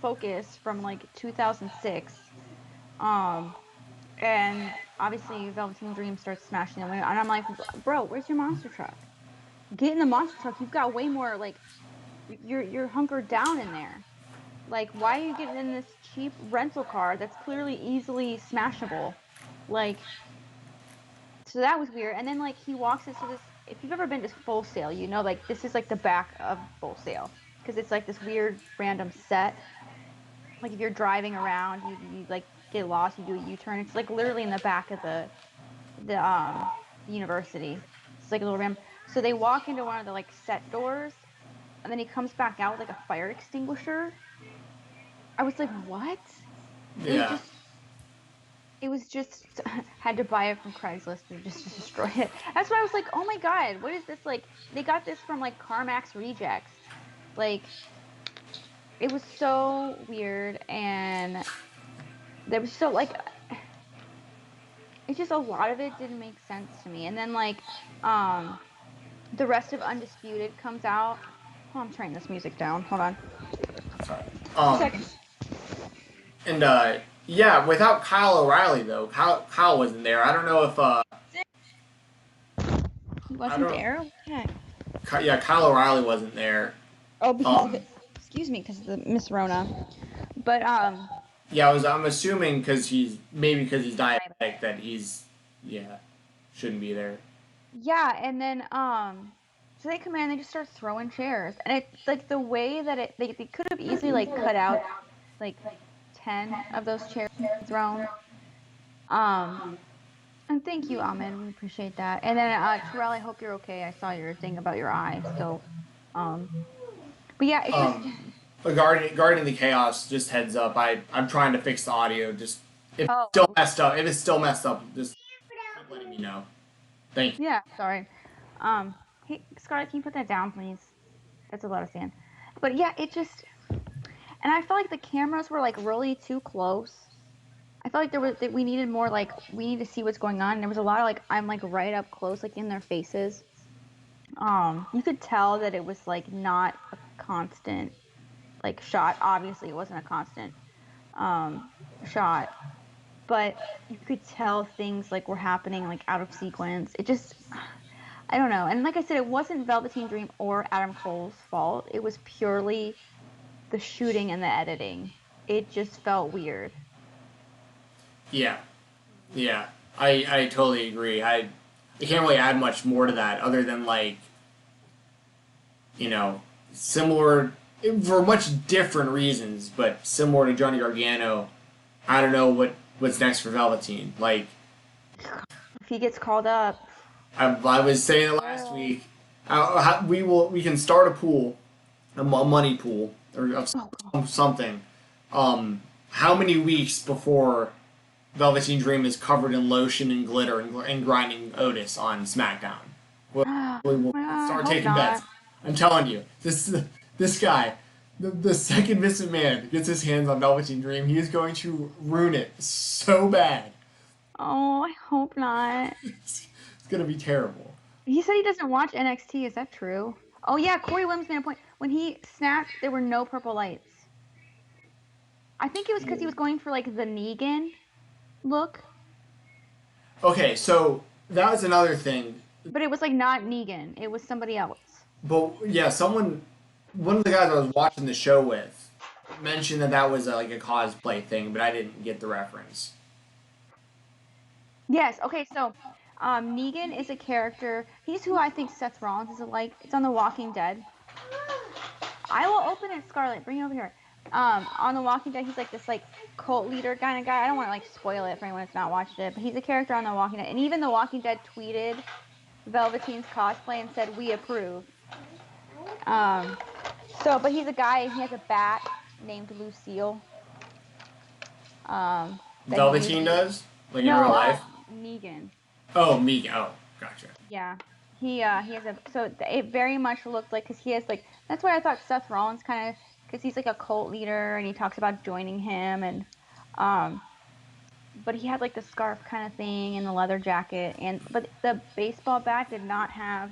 Focus from like 2006. And obviously Velveteen Dream starts smashing them, and I'm like, bro, where's your monster truck? Get in the monster truck. You've got way more, like, you're hunkered down in there. Like, why are you getting in this cheap rental car that's clearly easily smashable? Like, so that was weird. And then like he walks into this. If you've ever been to Full Sail, you know like this is like the back of Full Sail because it's like this weird random set. Like if you're driving around, you like get lost, you do a U-turn. It's like literally in the back of the university. It's like a little ramp. So they walk into one of the like set doors, and then he comes back out with like a fire extinguisher. I was like, what? Yeah. It was just had to buy it from Craigslist to just destroy it. That's why I was like, oh my god, what is this? Like, they got this from like CarMax Rejects. Like, it was so weird, and there was so like, it's just a lot of it didn't make sense to me. And then like, the rest of Undisputed comes out. Oh, I'm turning this music down. Hold on. Sorry. 2 seconds. And yeah, without Kyle O'Reilly though, Kyle wasn't there. I don't know if He wasn't there? Okay. yeah, Kyle O'Reilly wasn't there. Oh, because excuse me, because of the Miss Rona. But yeah, I'm assuming because he's diabetic that shouldn't be there. Yeah, and then so they come in and they just start throwing chairs, and it's like the way that they could have easily like cut out like 10 of those chairs thrown. And thank you, Ahmed. We appreciate that. And then Terrell, I hope you're okay. I saw your thing about your eye. So, but yeah, it's just. Regarding the chaos, just heads up. I'm trying to fix the audio. Just if it's still messed up, just keep letting me know. Thank you. Yeah, sorry. Hey, Scarlett, can you put that down, please? That's a lot of sand. But yeah, it just. And I felt like the cameras were like really too close. I felt like we needed more like we need to see what's going on. And there was a lot of like I'm like right up close, like in their faces. You could tell that it was like not a constant like shot. Obviously, it wasn't a constant shot, but you could tell things like were happening like out of sequence. It just I don't know. And like I said, it wasn't Velveteen Dream or Adam Cole's fault. It was purely the shooting and the editing. It just felt weird. Yeah, yeah. I totally agree. I can't really add much more to that other than like, similar for much different reasons, but similar to Johnny Gargano. I don't know what's next for Velveteen. Like, If he gets called up, I was saying it last week. We can start a pool, a money pool or of something. How many weeks before Velveteen Dream is covered in lotion and glitter and grinding Otis on SmackDown? We'll start taking bets. I'm telling you, this guy, the second Vince McMahon gets his hands on Velveteen Dream, he is going to ruin it so bad. oh, I hope not. It's gonna be terrible. He said he doesn't watch NXT. Is that true? Oh yeah, Corey Williams made a point. When he snapped, there were no purple lights. I think it was because he was going for like the Negan look. Okay, so that was another thing. But it was like not Negan. It was somebody else. But yeah, one of the guys I was watching the show with mentioned that was like a cosplay thing, but I didn't get the reference. Yes. Okay. So, Negan is a character. He's who I think Seth Rollins is like. It's on The Walking Dead. I will open it, Scarlett. Bring it over here. On The Walking Dead, he's like this like cult leader kind of guy. I don't want to like spoil it for anyone that's not watched it, but he's a character on The Walking Dead. And even The Walking Dead tweeted Velveteen's cosplay and said, "We approve." But he's a guy, and he has a bat named Lucille. Velveteen does? Like in real life? Negan. Oh, Megan. Oh, gotcha. Yeah. He has it very much looked like, because he has like, that's why I thought Seth Rollins kind of, because he's like a cult leader, and he talks about joining him, and, but he had like the scarf kind of thing, and the leather jacket, but the baseball bat did not have,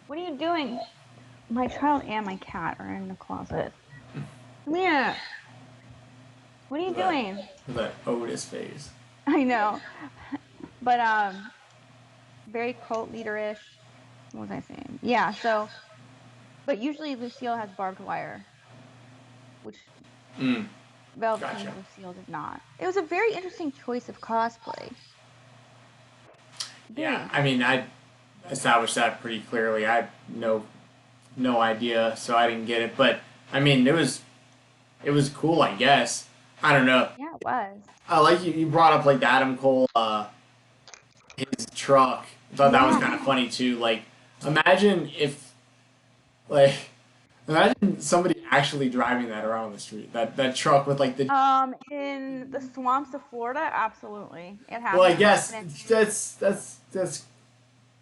what are you doing? My child and my cat are in the closet. Come here. What are you doing? That Otis phase. I know. But, very cult leader-ish. What was I saying? Yeah, so, but usually Lucille has barbed wire, which Velveteen Lucille did not. It was a very interesting choice of cosplay. Yeah, I mean, I established that pretty clearly. I had no idea, so I didn't get it. But I mean, it was cool, I guess. I don't know. Yeah, it was. Like you brought up like the Adam Cole, his truck. I thought that was kind of funny too. Like, imagine somebody actually driving that around the street. That truck with like the. In the swamps of Florida, absolutely, it happened. Well, I guess that's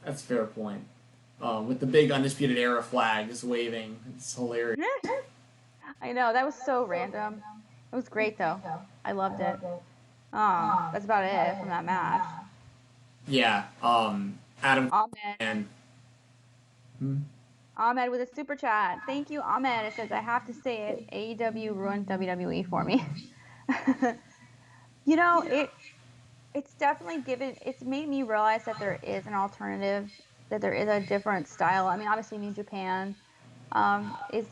a fair point. With the big Undisputed Era flag just waving, it's hilarious. I know, that was so random. It was great though. I loved it. That's about it from that match. Yeah. Adam Ahmed. Ahmed with a super chat. Thank you, Ahmed. It says, I have to say it, AEW ruined WWE for me. It's definitely it's made me realize that there is an alternative, that there is a different style. I mean, obviously New Japan is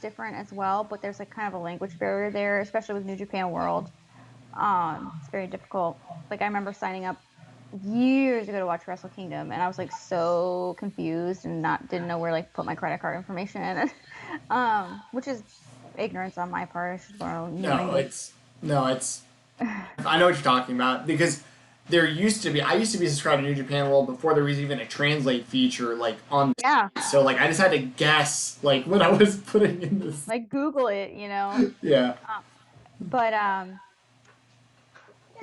different as well, but there's like kind of a language barrier there, especially with New Japan World. It's very difficult. Like, I remember signing up years ago to watch Wrestle Kingdom, and I was like so confused and didn't know where like put my credit card information in, which is ignorance on my part. I should borrow new language. I know what you're talking about, because I used to be subscribed to New Japan World before there was even a translate feature like on the site. So like I just had to guess like what I was putting in this. Like Google it, Yeah.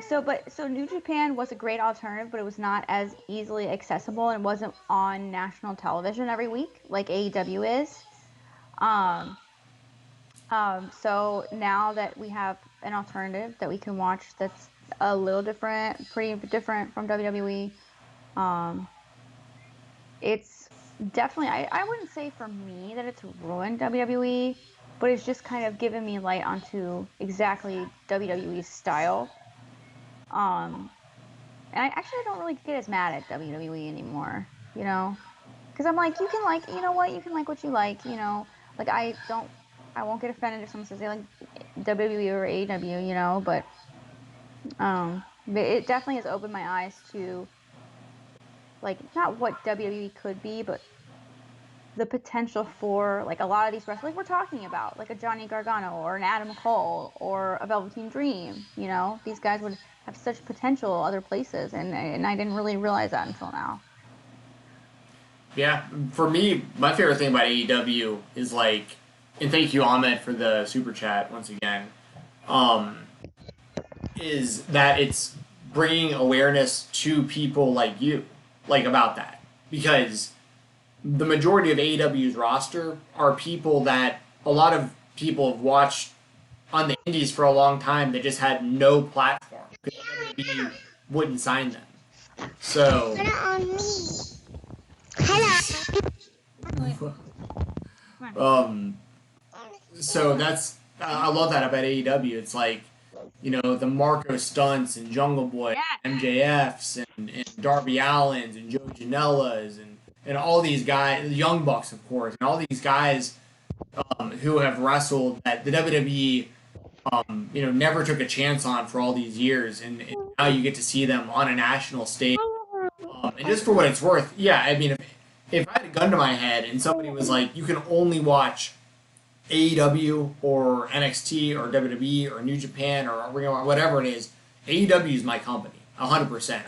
So New Japan was a great alternative, but it was not as easily accessible and wasn't on national television every week like AEW is. So now that we have an alternative that we can watch that's a little different, pretty different from WWE, it's definitely, I wouldn't say for me that it's ruined WWE, but it's just kind of given me light onto exactly WWE's style. And I actually don't really get as mad at WWE anymore, you know? Because I'm like, you can like, you know what? You can like what you like, you know? Like, I won't get offended if someone says they like WWE or AEW, you know? But it definitely has opened my eyes to, like, not what WWE could be, but the potential for, like, a lot of these wrestlers, like we're talking about, like a Johnny Gargano or an Adam Cole or a Velveteen Dream, you know? These guys would have such potential other places, and I didn't really realize that until now. Yeah, for me, my favorite thing about AEW is like, and thank you Ahmed for the super chat once again. Um, is that it's bringing awareness to people like you, like about that, because the majority of AEW's roster are people that a lot of people have watched on the indies for a long time that just had no platform because WWE wouldn't sign them. So, Put it on me. Hello. um, so that's I love that about AEW. It's like, you know, the Marco Stunts and Jungle Boy, MJFs and Darby Allens and Joe Janela's and all these guys, the Young Bucks of course, and all these guys who have wrestled that the WWE you know never took a chance on for all these years, and now you get to see them on a national stage. And just for what it's worth, yeah, I mean, if I had a gun to my head and somebody was like, you can only watch AEW or NXT or WWE or New Japan or Ring of Honor, whatever it is, AEW is my company, 100%.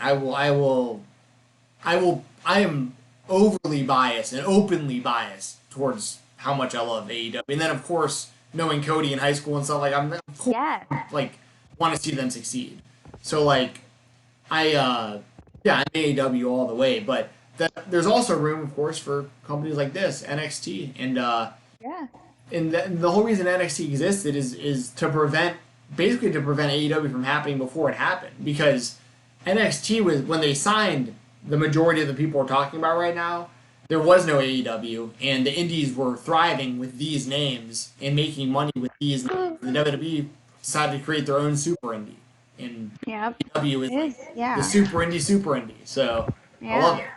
I am overly biased and openly biased towards how much I love AEW. And then, of course, knowing Cody in high school and stuff, like, I'm, of course, Yes. like, want to see them succeed. So, like, yeah, I'm AEW all the way, but there's also room, of course, for companies like this, NXT, Yeah. and the whole reason NXT existed is to prevent AEW from happening before it happened, because NXT was when they signed the majority of the people we're talking about right now. There was no AEW, and the indies were thriving with these names and making money with these names. The WWE decided to create their own super indie, and Yep. AEW is It like is. Yeah. the super indie. So I love Yeah. it.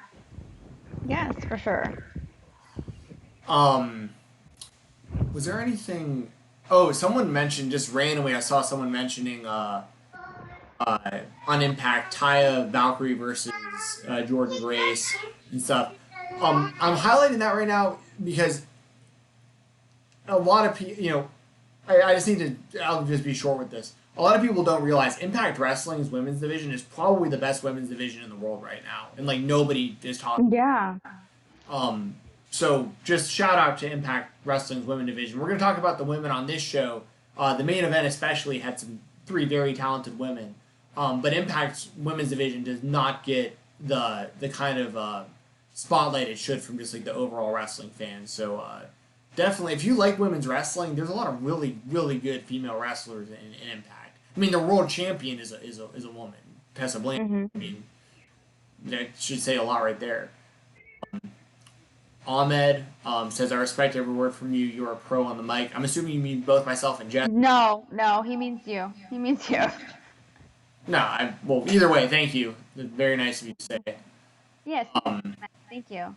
Yes, for sure. Um, was there anything? Oh, someone mentioned just randomly. I saw someone mentioning on Impact Taya Valkyrie versus Jordan Grace and stuff. I'm highlighting that right now because a lot of people, you know, I just need to. I'll just be short with this. A lot of people don't realize Impact Wrestling's women's division is probably the best women's division in the world right now, and like nobody is talking. Yeah. Um, so just shout out to Impact Wrestling's women division. We're going to talk about the women on this show. The main event especially had three very talented women. But Impact's women's division does not get the kind of spotlight it should from just like the overall wrestling fans. So definitely, if you like women's wrestling, there's a lot of really really good female wrestlers in Impact. I mean, the world champion is a woman, Tessa Blanchard. I mean, that should say a lot right there. Ahmed says, I respect every word from you. You're a pro on the mic. I'm assuming you mean both myself and Jess. No, he means you. He means you. No, well, either way, thank you. Very nice of you to say. Yes. Thank you.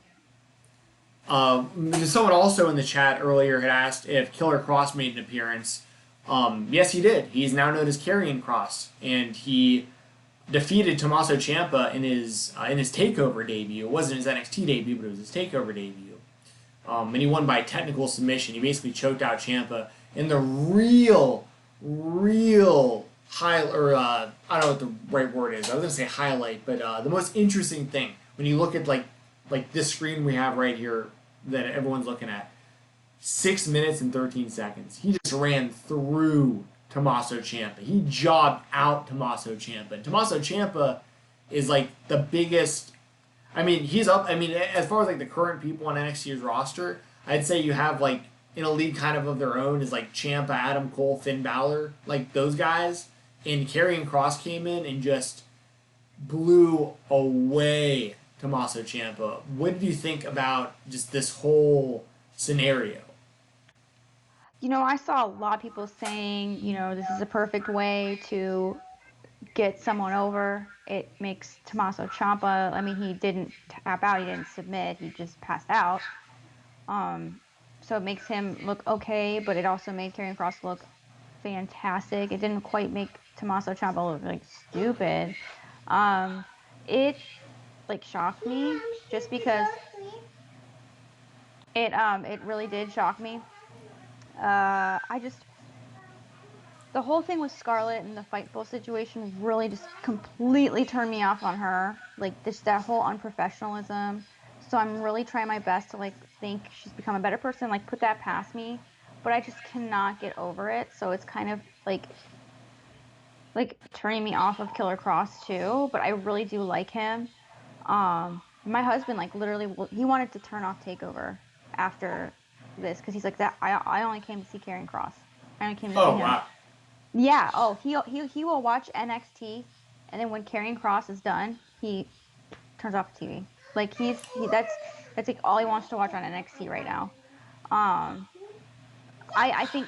Someone also in the chat earlier had asked if Killer Kross made an appearance. Yes, he did. He's now known as Karrion Kross, and he defeated Tommaso Ciampa in his Takeover debut. It wasn't his NXT debut, but it was his Takeover debut. And he won by technical submission. He basically choked out Ciampa. And the real high, or I don't know what the right word is. I was gonna say highlight, but the most interesting thing when you look at like this screen we have right here that everyone's looking at, 6 minutes and 13 seconds. He just ran through Tommaso Ciampa. He jobbed out Tommaso Ciampa. And Tommaso Ciampa is like the biggest. I mean, he's up. I mean, as far as like the current people on NXT's roster, I'd say you have like in a league kind of their own is like Ciampa, Adam Cole, Finn Balor, like those guys. And Karrion Kross came in and just blew away Tommaso Ciampa. What did you think about just this whole scenario? You know, I saw a lot of people saying, you know, this is a perfect way to get someone over. It makes Tommaso Ciampa, I mean, he didn't tap out, he didn't submit, he just passed out. So it makes him look okay, but it also made Karrion Kross look fantastic. It didn't quite make Tommaso Ciampa look like stupid. It like shocked me just because it really did shock me. The whole thing with Scarlett and the Fightful situation really just completely turned me off on her. Like that whole unprofessionalism. So I'm really trying my best to like think she's become a better person, like put that past me. But I just cannot get over it. So it's kind of like turning me off of Killer Kross too. But I really do like him. My husband like literally he wanted to turn off Takeover after this because he's like that. I only came to see Karrion Kross. I only came to see him. Wow. Yeah. Oh, he will watch NXT, and then when Karrion Kross is done, he turns off the TV. Like that's like all he wants to watch on NXT right now. I think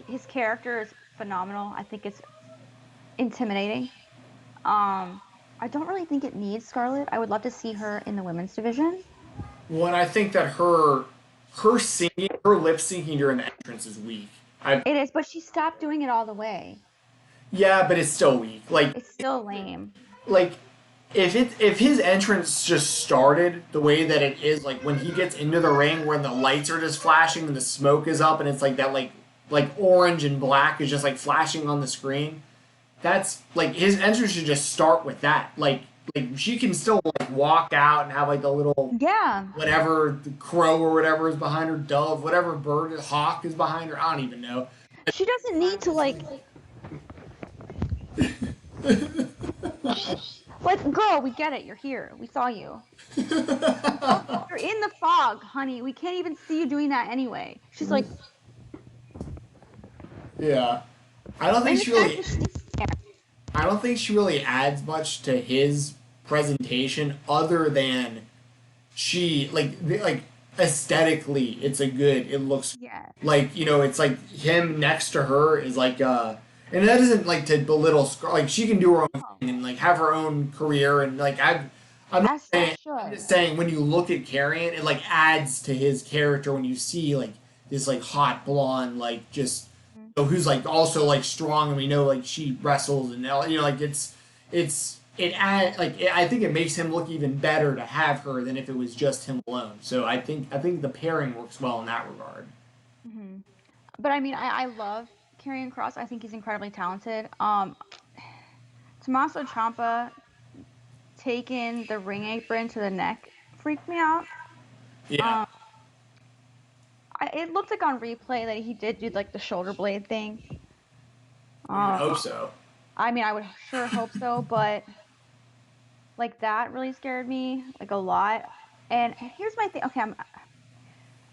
his character is phenomenal. I think it's intimidating. I don't really think it needs Scarlett. I would love to see her in the women's division. Well, and I think that her singing, her lip syncing during the entrance is weak. It is, but she stopped doing it all the way. Yeah, but it's still weak. It's still lame. Like if his entrance just started the way that it is, like when he gets into the ring, where the lights are just flashing and the smoke is up, and it's like that, like orange and black is just like flashing on the screen. That's like his entrance should just start with that. Like she can still like walk out and have like the little whatever the crow or whatever is behind her, dove, whatever bird, hawk is behind her. I don't even know. She doesn't need to like. Like, girl, we get it. You're here. We saw you. You're in the fog, honey. We can't even see you doing that anyway. She's like. Yeah, I don't think she really. I don't think she really adds much to his presentation, other than she like aesthetically, it's a good. It looks like it's like him next to her is like and that isn't like to belittle like she can do her own thing and like have her own career and like I'm just saying when you look at Karrion, it like adds to his character when you see like this like hot blonde like just who's like also like strong, and we know like she wrestles and like I think it makes him look even better to have her than if it was just him alone. So I think the pairing works well in that regard. Mm-hmm. But I mean, I love Karrion Kross. I think he's incredibly talented. Tommaso Ciampa taking the ring apron to the neck freaked me out. Yeah. It looked like on replay that he did do like the shoulder blade thing. I hope so. I mean, I would sure hope so, but like that really scared me like a lot. And here's my thing. Okay,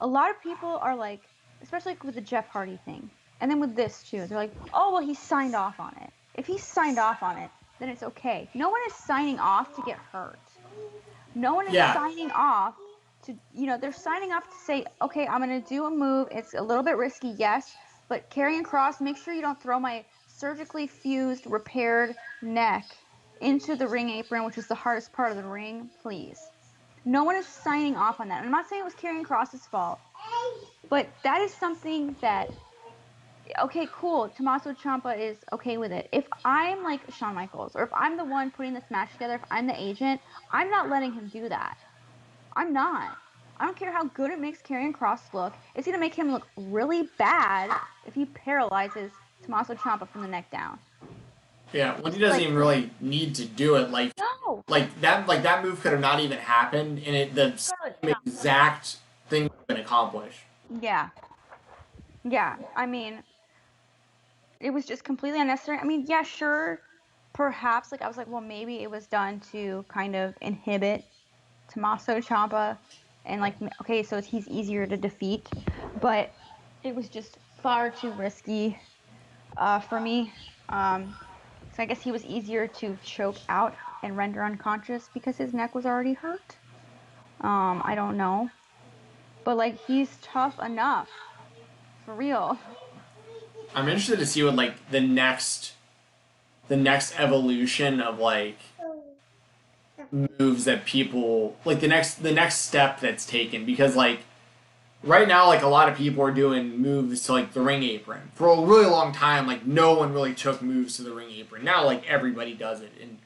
a lot of people are like, especially with the Jeff Hardy thing, and then with this too, they're like, oh well, he signed off on it. If he signed off on it, then it's okay. No one is signing off to get hurt. No one is signing off to, they're signing off to say, okay, I'm going to do a move. It's a little bit risky, yes, but Karrion Kross, make sure you don't throw my surgically fused, repaired neck into the ring apron, which is the hardest part of the ring, please. No one is signing off on that. And I'm not saying it was Karrion Kross's fault, but that is something that, okay, cool, Tommaso Ciampa is okay with it. If I'm like Shawn Michaels, or if I'm the one putting this match together, if I'm the agent, I'm not letting him do that. I'm not. I don't care how good it makes Karrion Kross look. It's going to make him look really bad if he paralyzes Tommaso Ciampa from the neck down. Yeah, well, he doesn't even really need to do it. Like that move could have not even happened, and the same exact thing would have been accomplished. Yeah. Yeah, I mean, it was just completely unnecessary. I mean, yeah, sure, perhaps, I was like, well, maybe it was done to kind of inhibit Tommaso Ciampa, and okay, so he's easier to defeat, but it was just far too risky for me. So I guess he was easier to choke out and render unconscious because his neck was already hurt. I don't know, but he's tough enough, for real. I'm interested to see what the next the next evolution of like moves that people like the next step that's taken, because like right now like a lot of people are doing moves to like the ring apron. For a really long time, like no one really took moves to the ring apron. Now like everybody does it, and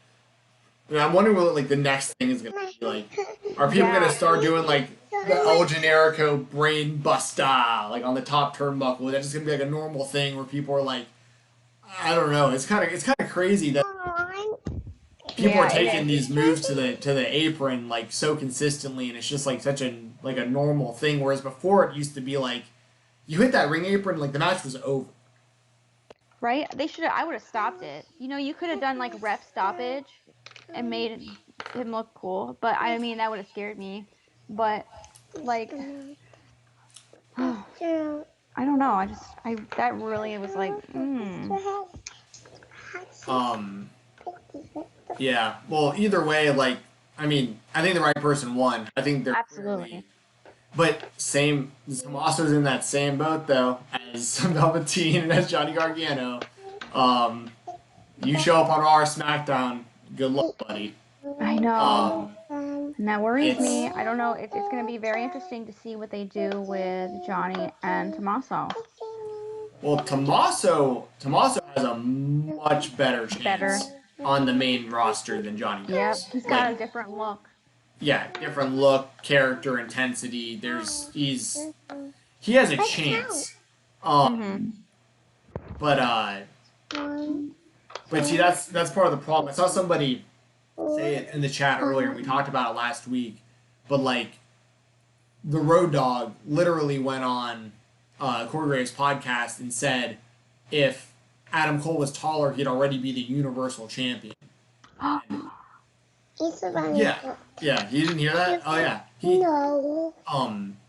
I'm wondering what like the next thing is gonna be like. Are people gonna start doing like the El Generico brain buster like on the top turnbuckle? That's just gonna be like a normal thing where people are like, I don't know. It's kind of crazy that people are taking these moves to the apron like so consistently, and it's just like such a normal thing. Whereas before it used to be like you hit that ring apron, like the match was over. Right? They should. I would have stopped it. You know, you could have done like ref stoppage and made him look cool. But I mean, that would have scared me. But like, I don't know. That really was like, Yeah. Well, either way, like, I mean, I think the right person won. I think they're absolutely. Clearly, but Tommaso's in that same boat though as Velveteen and as Johnny Gargano. You show up on Raw or SmackDown, good luck, buddy. I know. And that worries me. I don't know. It's going to be very interesting to see what they do with Johnny and Tommaso. Well, Tommaso has a much better chance on the main roster than Johnny does. Yep, he's got a different look. Yeah, different look, character, intensity. He has a chance. But see, that's part of the problem. I saw somebody say it in the chat earlier. We talked about it last week, but like the Road Dogg literally went on Corey Graves' podcast and said if Adam Cole was taller, he'd already be the Universal Champion. Yeah, you didn't hear that? Oh yeah,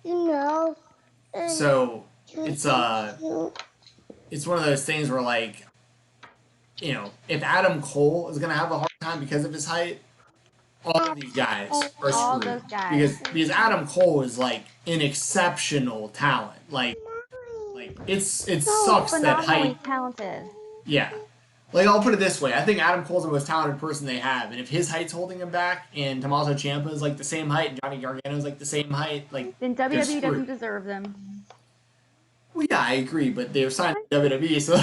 No. So it's one of those things where like, you know, if Adam Cole is gonna have a hard time because of his height, all of these guys are screwed. Because Adam Cole is like an exceptional talent. Like it sucks that height. Talented. Yeah. Like, I'll put it this way. I think Adam Cole's the most talented person they have. And if his height's holding him back and Tommaso Ciampa is like the same height and Johnny Gargano is like the same height, like, then WWE doesn't deserve them. Well, yeah, I agree, but they're signed to WWE, so...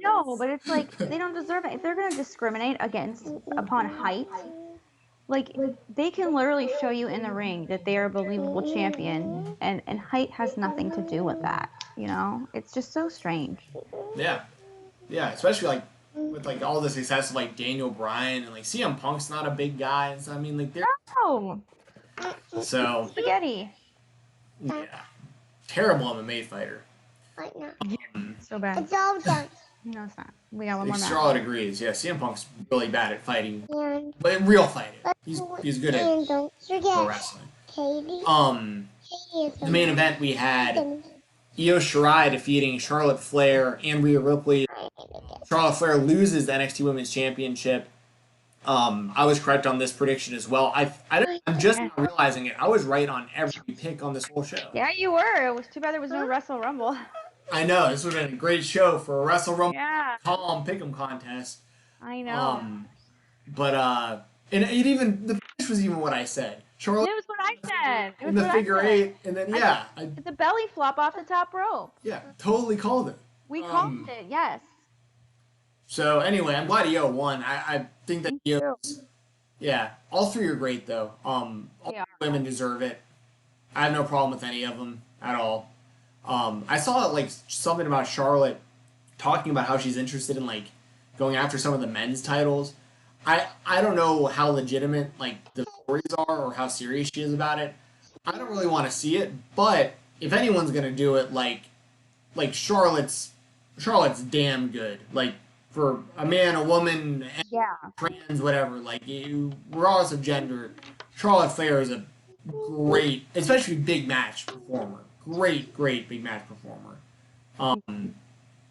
No, but it's like, they don't deserve it. If they're going to discriminate upon height, like, they can literally show you in the ring that they are a believable champion, and height has nothing to do with that, you know? It's just so strange. Yeah. Yeah, especially, like, with like all the success of like Daniel Bryan and like CM Punk's not a big guy, and so I mean like they're so spaghetti. Yeah, terrible MMA fighter. So bad. It's all done. No, it's not. We got one more match. Charlotte agrees. Yeah, CM Punk's really bad at fighting, but in real fighting, he's good at pro wrestling. The main event we had Io Shirai defeating Charlotte Flair and Rhea Ripley. Charlotte Flair loses the NXT Women's Championship. I was correct on this prediction as well. I'm just not realizing it. I was right on every pick on this whole show. Yeah, you were. It was too bad there was no Wrestle Rumble. I know. This would have been a great show for a Wrestle Rumble pick'em contest. I know. And the finish was even what I said. Charlotte. It was what I said. In the figure eight, and then it's a belly flop off the top rope. Yeah, totally called it. We called it, yes. So anyway, I'm glad Io won. I think that Io, all three are great though. All women deserve it. I have no problem with any of them at all. I saw like something about Charlotte talking about how she's interested in like going after some of the men's titles. I don't know how legitimate like the stories are or how serious she is about it. I don't really want to see it, but if anyone's gonna do it, like Charlotte's damn good. Like for a man, a woman, trans, whatever. Like regardless of gender, Charlotte Flair is a great, especially big match performer. Great big match performer.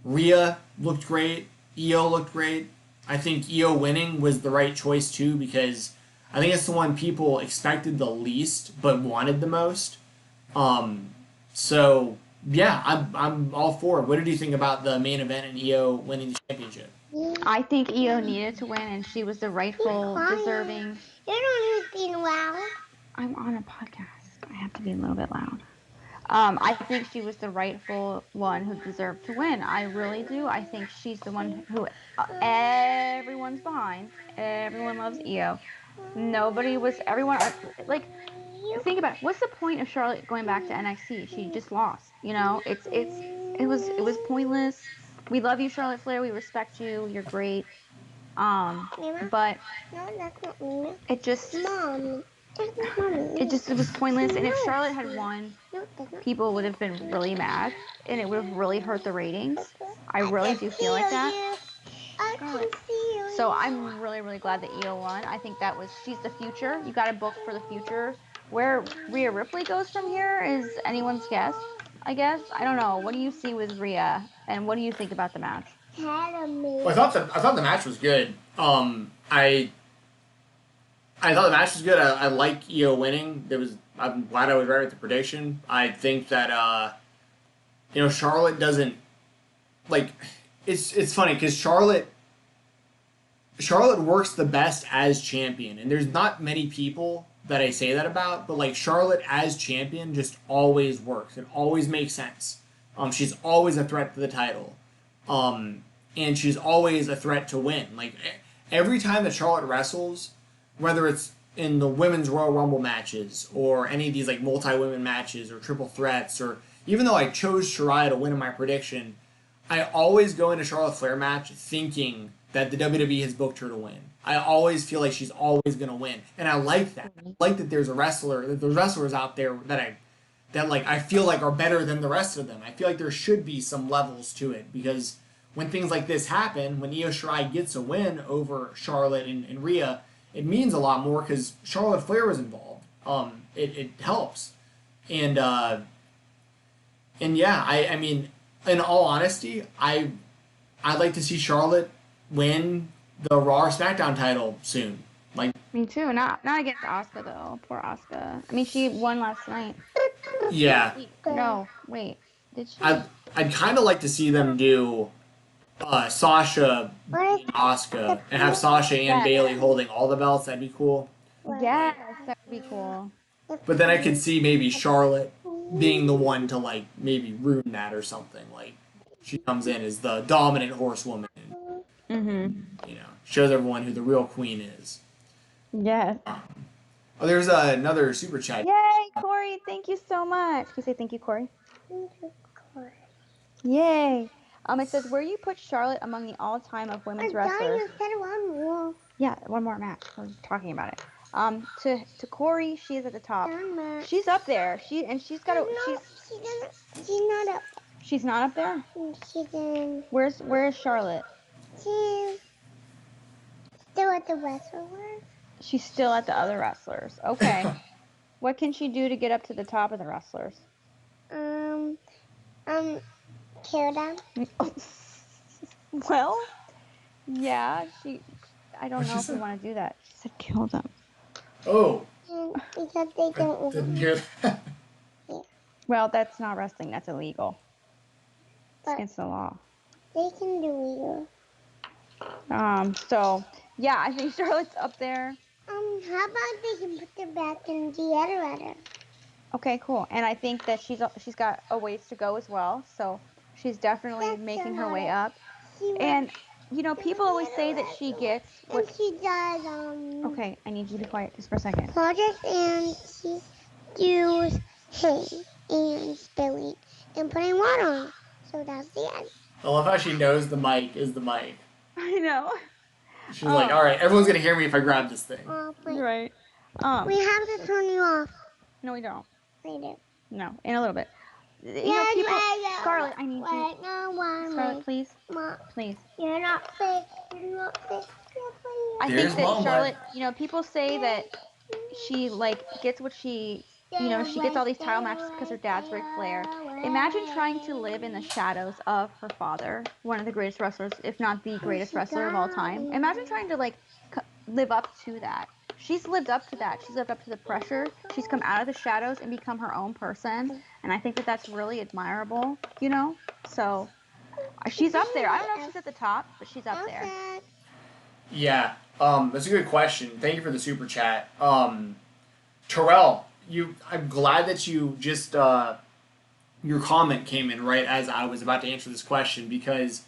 Rhea looked great. Io looked great. I think Io winning was the right choice too, because I think it's the one people expected the least but wanted the most. So yeah, I'm all for it. What did you think about the main event and Io winning the championship? I think Io needed to win, and she was the rightful, deserving. You don't need to be loud. I'm on a podcast. I have to be a little bit loud. I think she was the rightful one who deserved to win. I really do. I think she's the one who everyone's behind. Everyone loves Io. Nobody was. Everyone like. Think about it. What's the point of Charlotte going back to NXT? She just lost. You know, it was pointless. We love you, Charlotte Flair. We respect you. You're great. But No, that's not me. it just Mom. That's not mommy. it was pointless. And if Charlotte had won, No, that's not. people would have been really mad, and it would have really hurt the ratings. I really do feel like that. I can see you. So I'm really, really glad that Io won. I think she's the future. You got to book for the future. Where Rhea Ripley goes from here is anyone's guess, I guess. I don't know. What do you see with Rhea, and what do you think about the match? Well, I thought the match was good. I thought the match was good. I like Io winning. I'm glad I was right with the prediction. I think that Charlotte doesn't like. It's funny because Charlotte works the best as champion, and there's not many people that I say that about, but like Charlotte as champion just always works. It always makes sense. She's always a threat to the title, and she's always a threat to win. Like every time that Charlotte wrestles, whether it's in the women's Royal Rumble matches or any of these like multi-women matches or triple threats, or even though I chose Shirai to win in my prediction, I always go into Charlotte Flair match thinking that the WWE has booked her to win. I always feel like she's always going to win, and I like that. I like that there's wrestlers out there that I feel like are better than the rest of them. I feel like there should be some levels to it, because when things like this happen, when Io Shirai gets a win over Charlotte and Rhea, it means a lot more because Charlotte Flair was involved. It helps, and yeah, I mean, in all honesty, I'd like to see Charlotte win the Raw or SmackDown title soon. Like, Me too. Not against Asuka though. Poor Asuka. I mean, she won last night. yeah, No, wait. Did she? I'd kind of like to see them do Sasha beating Asuka and have Sasha and Bayley holding all the belts. That'd be cool. Yes, that would be cool. But then I could see maybe Charlotte being the one to like maybe ruin that or something. Like she comes in as the dominant horsewoman and shows everyone who the real queen is. Yes. Oh, there's another super chat. Yay, Corey! Thank you so much. Can you say thank you, Corey? Yay. It says, where you put Charlotte among the all-time of women's wrestlers? Yeah, one more match. We're talking about it. To Corey, she's at the top. She's up there. She's got a. She's not up. She's not up there. She's in. Where is Charlotte? She's still at the wrestlers. She's still at the other wrestlers. Okay. What can she do to get up to the top of the wrestlers? Kill them. Well, yeah. I don't know if we want to do that. She said kill them. Oh. Because they don't. Didn't hear that. Well, that's not wrestling. That's illegal. It's But against the law. they can do So yeah, I think Charlotte's up there. How about they can put them back in the other? Okay, cool. And I think that she's got a ways to go as well. So she's definitely making her way up. And people always say that she gets And what. she does Okay, I need you to be quiet just for a second. project, and she does hay and spilling and putting water on. So that's the end. I love how she knows the mic is the mic. I know. She's like, all right, everyone's going to hear me if I grab this thing. Wait. Right. We have to turn you off. No, we don't. We do. No, in a little bit. Scarlett, I need you. Wait, no, Scarlett, please, Mom, please. you're not safe. You're not safe. I There's think that Mom, Charlotte, people say that she gets what she gets all these title matches because her dad's Ric Flair. Imagine trying to live in the shadows of her father, one of the greatest wrestlers, if not the greatest wrestler of all time. Imagine trying to live up to that. She's lived up to that. She's lived up to the pressure. She's come out of the shadows and become her own person. And I think that that's really admirable, So She's up there. I don't know if she's at the top, but she's up there. Okay. Yeah, that's a good question. Thank you for the super chat. Terrell, I'm glad that you just your comment came in right as I was about to answer this question, because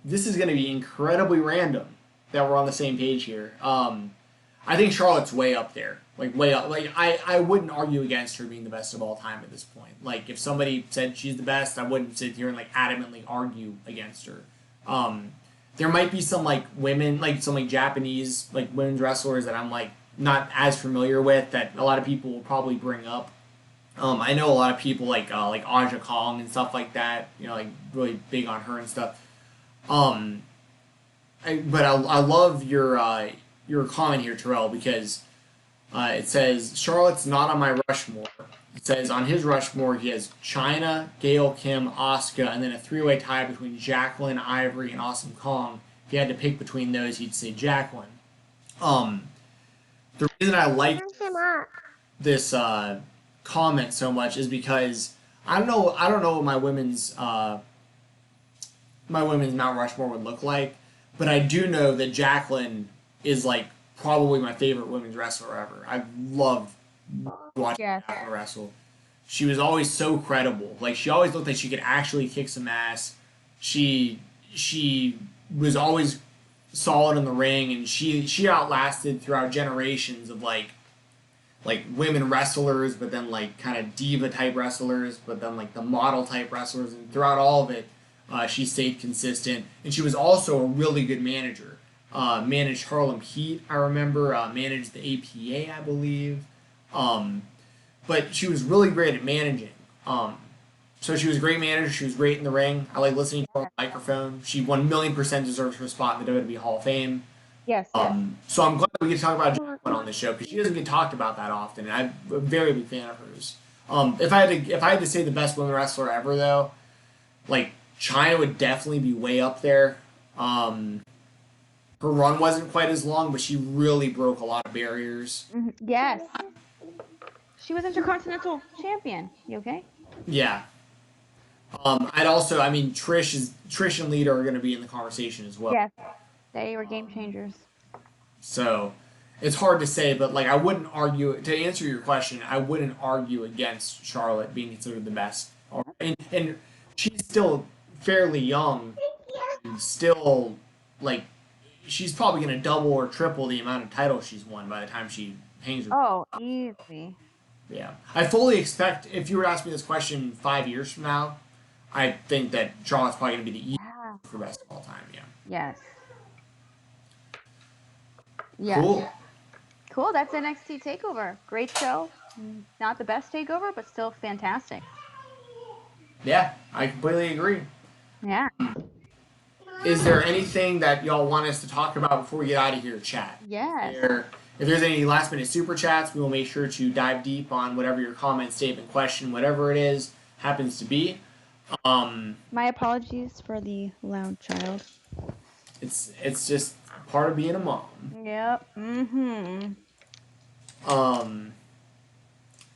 this is going to be incredibly random that we're on the same page here. I think Charlotte's way up there, like way up. Like I wouldn't argue against her being the best of all time at this point. Like if somebody said she's the best, I wouldn't sit here and like adamantly argue against her. There might be some like women, like some like Japanese like women's wrestlers that I'm like not as familiar with that a lot of people will probably bring up. I know a lot of people like Aja Kong and stuff like that. You know, like really big on her and stuff. But I love your comment here, Terrell, because it says Charlotte's not on my Rushmore. It says on his Rushmore he has Chyna, Gail Kim, Asuka, and then a three-way tie between Jacqueline, Ivory, and Awesome Kong. If he had to pick between those, he'd say Jacqueline. The reason I like this comment so much is because I don't know what my women's Mount Rushmore would look like, but I do know that Jacqueline is like probably my favorite women's wrestler ever. I loved watching Jacqueline wrestle. She was always so credible. Like she always looked like she could actually kick some ass. She was always solid in the ring, and she outlasted throughout generations of like women wrestlers, but then like kind of diva type wrestlers, but then like the model type wrestlers, and throughout all of it, she stayed consistent, and she was also a really good manager. Managed Harlem Heat, I remember. Managed the APA, I believe. But she was really great at managing. So she was a great manager. She was great in the ring. I like listening to her on the microphone. She 1,000,000% deserves her spot in the WWE Hall of Fame. Yes. So I'm glad we get to talk about Jacqueline on this show, because she doesn't get talked about that often, and I'm a very big fan of hers. If I had to say the best women wrestler ever, though, like Chyna would definitely be way up there. Her run wasn't quite as long, but she really broke a lot of barriers. Yes. She was Intercontinental Champion. You okay? Yeah. Trish and Lita are going to be in the conversation as well. Yes. They were game changers. So it's hard to say, but like I wouldn't argue, to answer your question, I wouldn't argue against Charlotte being considered the best. And she's still fairly young, and still like she's probably going to double or triple the amount of titles she's won by the time she hangs her. Oh, easy. Yeah. I fully expect, if you were to ask me this question 5 years from now, I think that Charlotte's probably going to be the easiest for best of all time. Yeah. Yes. Yes. Cool. That's NXT Takeover. Great show. Not the best takeover, but still fantastic. Yeah, I completely agree. Yeah. Is there anything that y'all want us to talk about before we get out of here, chat? Yes. If there's any last minute super chats, we will make sure to dive deep on whatever your comment, statement, question, whatever it is, happens to be. My apologies for the loud child. It's just part of being a mom. Yep.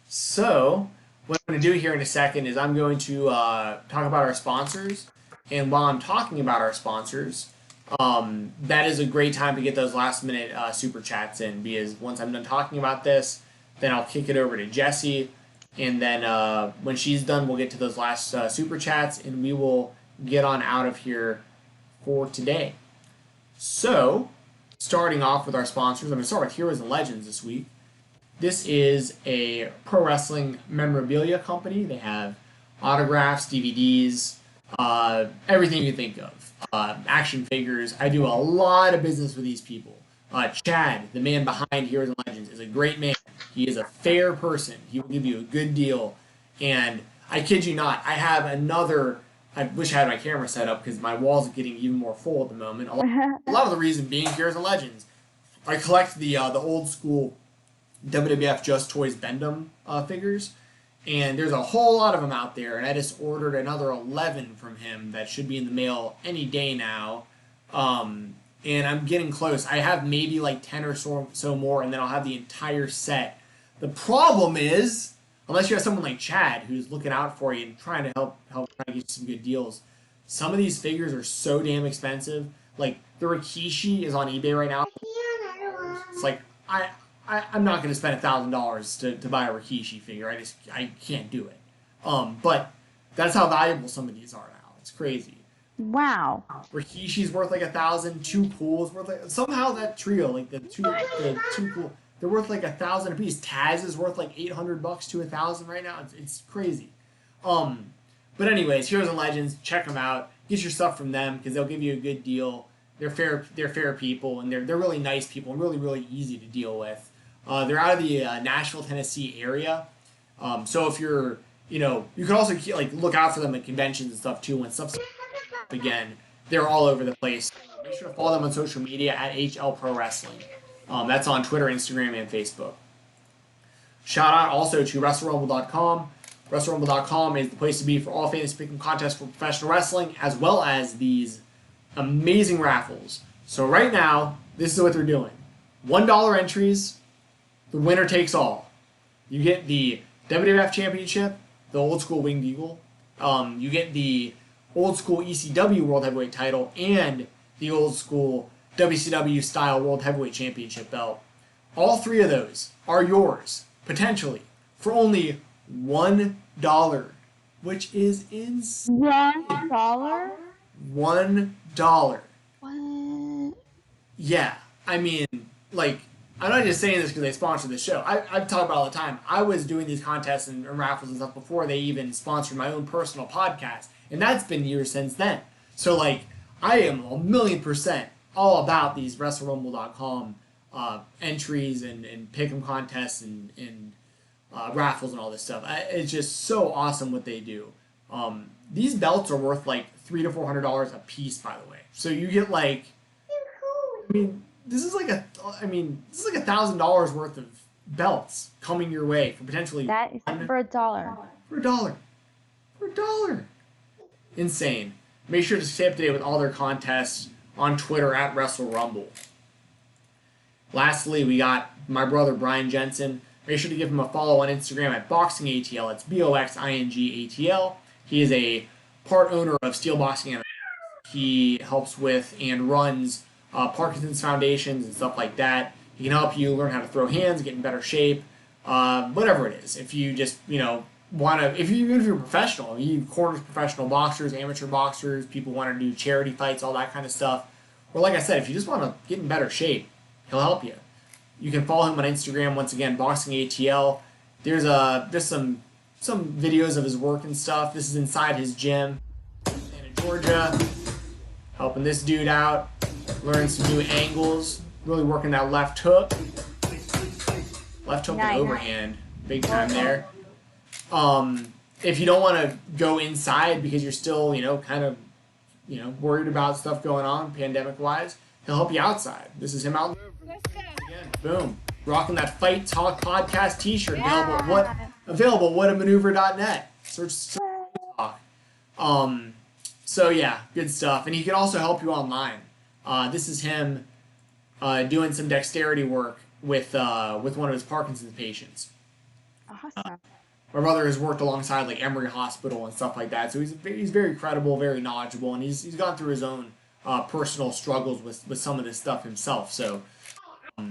So what I'm going to do here in a second is I'm going to talk about our sponsors. And while I'm talking about our sponsors, that is a great time to get those last minute super chats in, because once I'm done talking about this, then I'll kick it over to Jessi, and then when she's done, we'll get to those last super chats, and we will get on out of here for today. So, starting off with our sponsors, I'm going to start with Heroes and Legends this week. This is a pro wrestling memorabilia company. They have autographs, DVDs, everything you think of. Action figures. I do a lot of business with these people. Chad, the man behind Heroes and Legends, is a great man. He is a fair person. He will give you a good deal. And I kid you not, I have another... I wish I had my camera set up because my walls are getting even more full at the moment. A lot of the reason being Heroes and Legends. I collect the old school WWF Just Toys Bendham figures. And there's a whole lot of them out there, and I just ordered another 11 from him that should be in the mail any day now. And I'm getting close. I have maybe like 10 or so more, and then I'll have the entire set. The problem is, unless you have someone like Chad who's looking out for you and trying to help try to get you some good deals, Some of these figures are so damn expensive. Like the Rikishi is on eBay right now. It's like I'm not going to spend $1,000 to buy a Rikishi figure. I can't do it. But that's how valuable some of these are now. It's crazy. Wow. Rikishi's worth like 1,000. Too Cool's worth like somehow that trio like the two cool they're worth like 1,000 a piece. Taz is worth like $800 to 1,000 right now. It's crazy. But anyways, Heroes and Legends, check them out. Get your stuff from them because they'll give you a good deal. They're fair people, and they're really nice people and really easy to deal with. They're out of the Nashville, Tennessee area. So if you're, you can also like look out for them at conventions and stuff too when stuff's again. They're all over the place. Make sure to follow them on social media at HL Pro Wrestling. That's on Twitter, Instagram, and Facebook. Shout out also to WrestleRumble.com. WrestleRumble.com is the place to be for all fantasy picking contests for professional wrestling, as well as these amazing raffles. So right now, this is what they're doing. $1 entries, the winner takes all. You get the WWF Championship, the old school Winged Eagle. You get the old school ECW World Heavyweight title and the old school WCW style World Heavyweight Championship belt. All three of those are yours, potentially, for only $1, which is insane. $1? $1. What? Yeah, I mean, like, I'm not just saying this because they sponsor the show. I've talked about it all the time. I was doing these contests and raffles and stuff before they even sponsored my own personal podcast, and that's been years since then. So, like, I am 1,000,000% all about these WrestleRumble.com entries and pick'em contests and raffles and all this stuff. It's just so awesome what they do. These belts are worth like $300 to $400 a piece, by the way. So you get like, I mean, this is like $1,000 worth of belts coming your way for potentially That is for $1. For $1. Insane. Make sure to stay up to date with all their contests on Twitter at WrestleRumble. Lastly, we got my brother Brian Jensen. Make sure to give him a follow on Instagram at BoxingATL. It's BoxingATL. He is a part owner of Steel Boxing. He helps with and runs Parkinson's foundations and stuff like that. He can help you learn how to throw hands, get in better shape, whatever it is. If you just, want to, even if you're a professional, he corners professional boxers, amateur boxers, people want to do charity fights, all that kind of stuff. Or like I said, if you just want to get in better shape, he'll help you. You can follow him on Instagram, once again, BoxingATL. There's some videos of his work and stuff. This is inside his gym in Georgia, helping this dude out, learning some new angles, really working that left hook. Left hook and overhand, big time there. If you don't want to go inside because you're still, worried about stuff going on pandemic-wise, he'll help you outside. This is him out. Again, boom. Rocking that Fight Talk podcast t-shirt available at whatamaneuver.net. Search Talk. So yeah, good stuff. And he can also help you online. This is him doing some dexterity work with one of his Parkinson's patients. Awesome. My brother has worked alongside like Emory Hospital and stuff like that, so he's very credible, very knowledgeable, and he's gone through his own personal struggles with some of this stuff himself. So he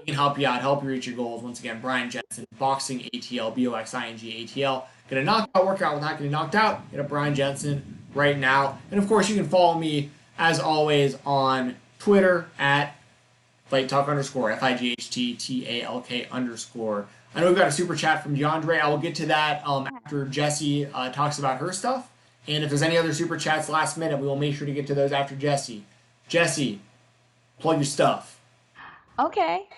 can help you out, help you reach your goals. Once again, Brian Jensen, BoxingATL, BoxingATL. Get a knockout workout without getting knocked out. Hit up Brian Jensen right now, and of course you can follow me as always on Twitter at FightTalk _ FIGHTTALK _ I know we've got a super chat from DeAndre. I will get to that after Jessi talks about her stuff. And if there's any other super chats last minute, we will make sure to get to those after Jessi. Jessi, plug your stuff. Okay.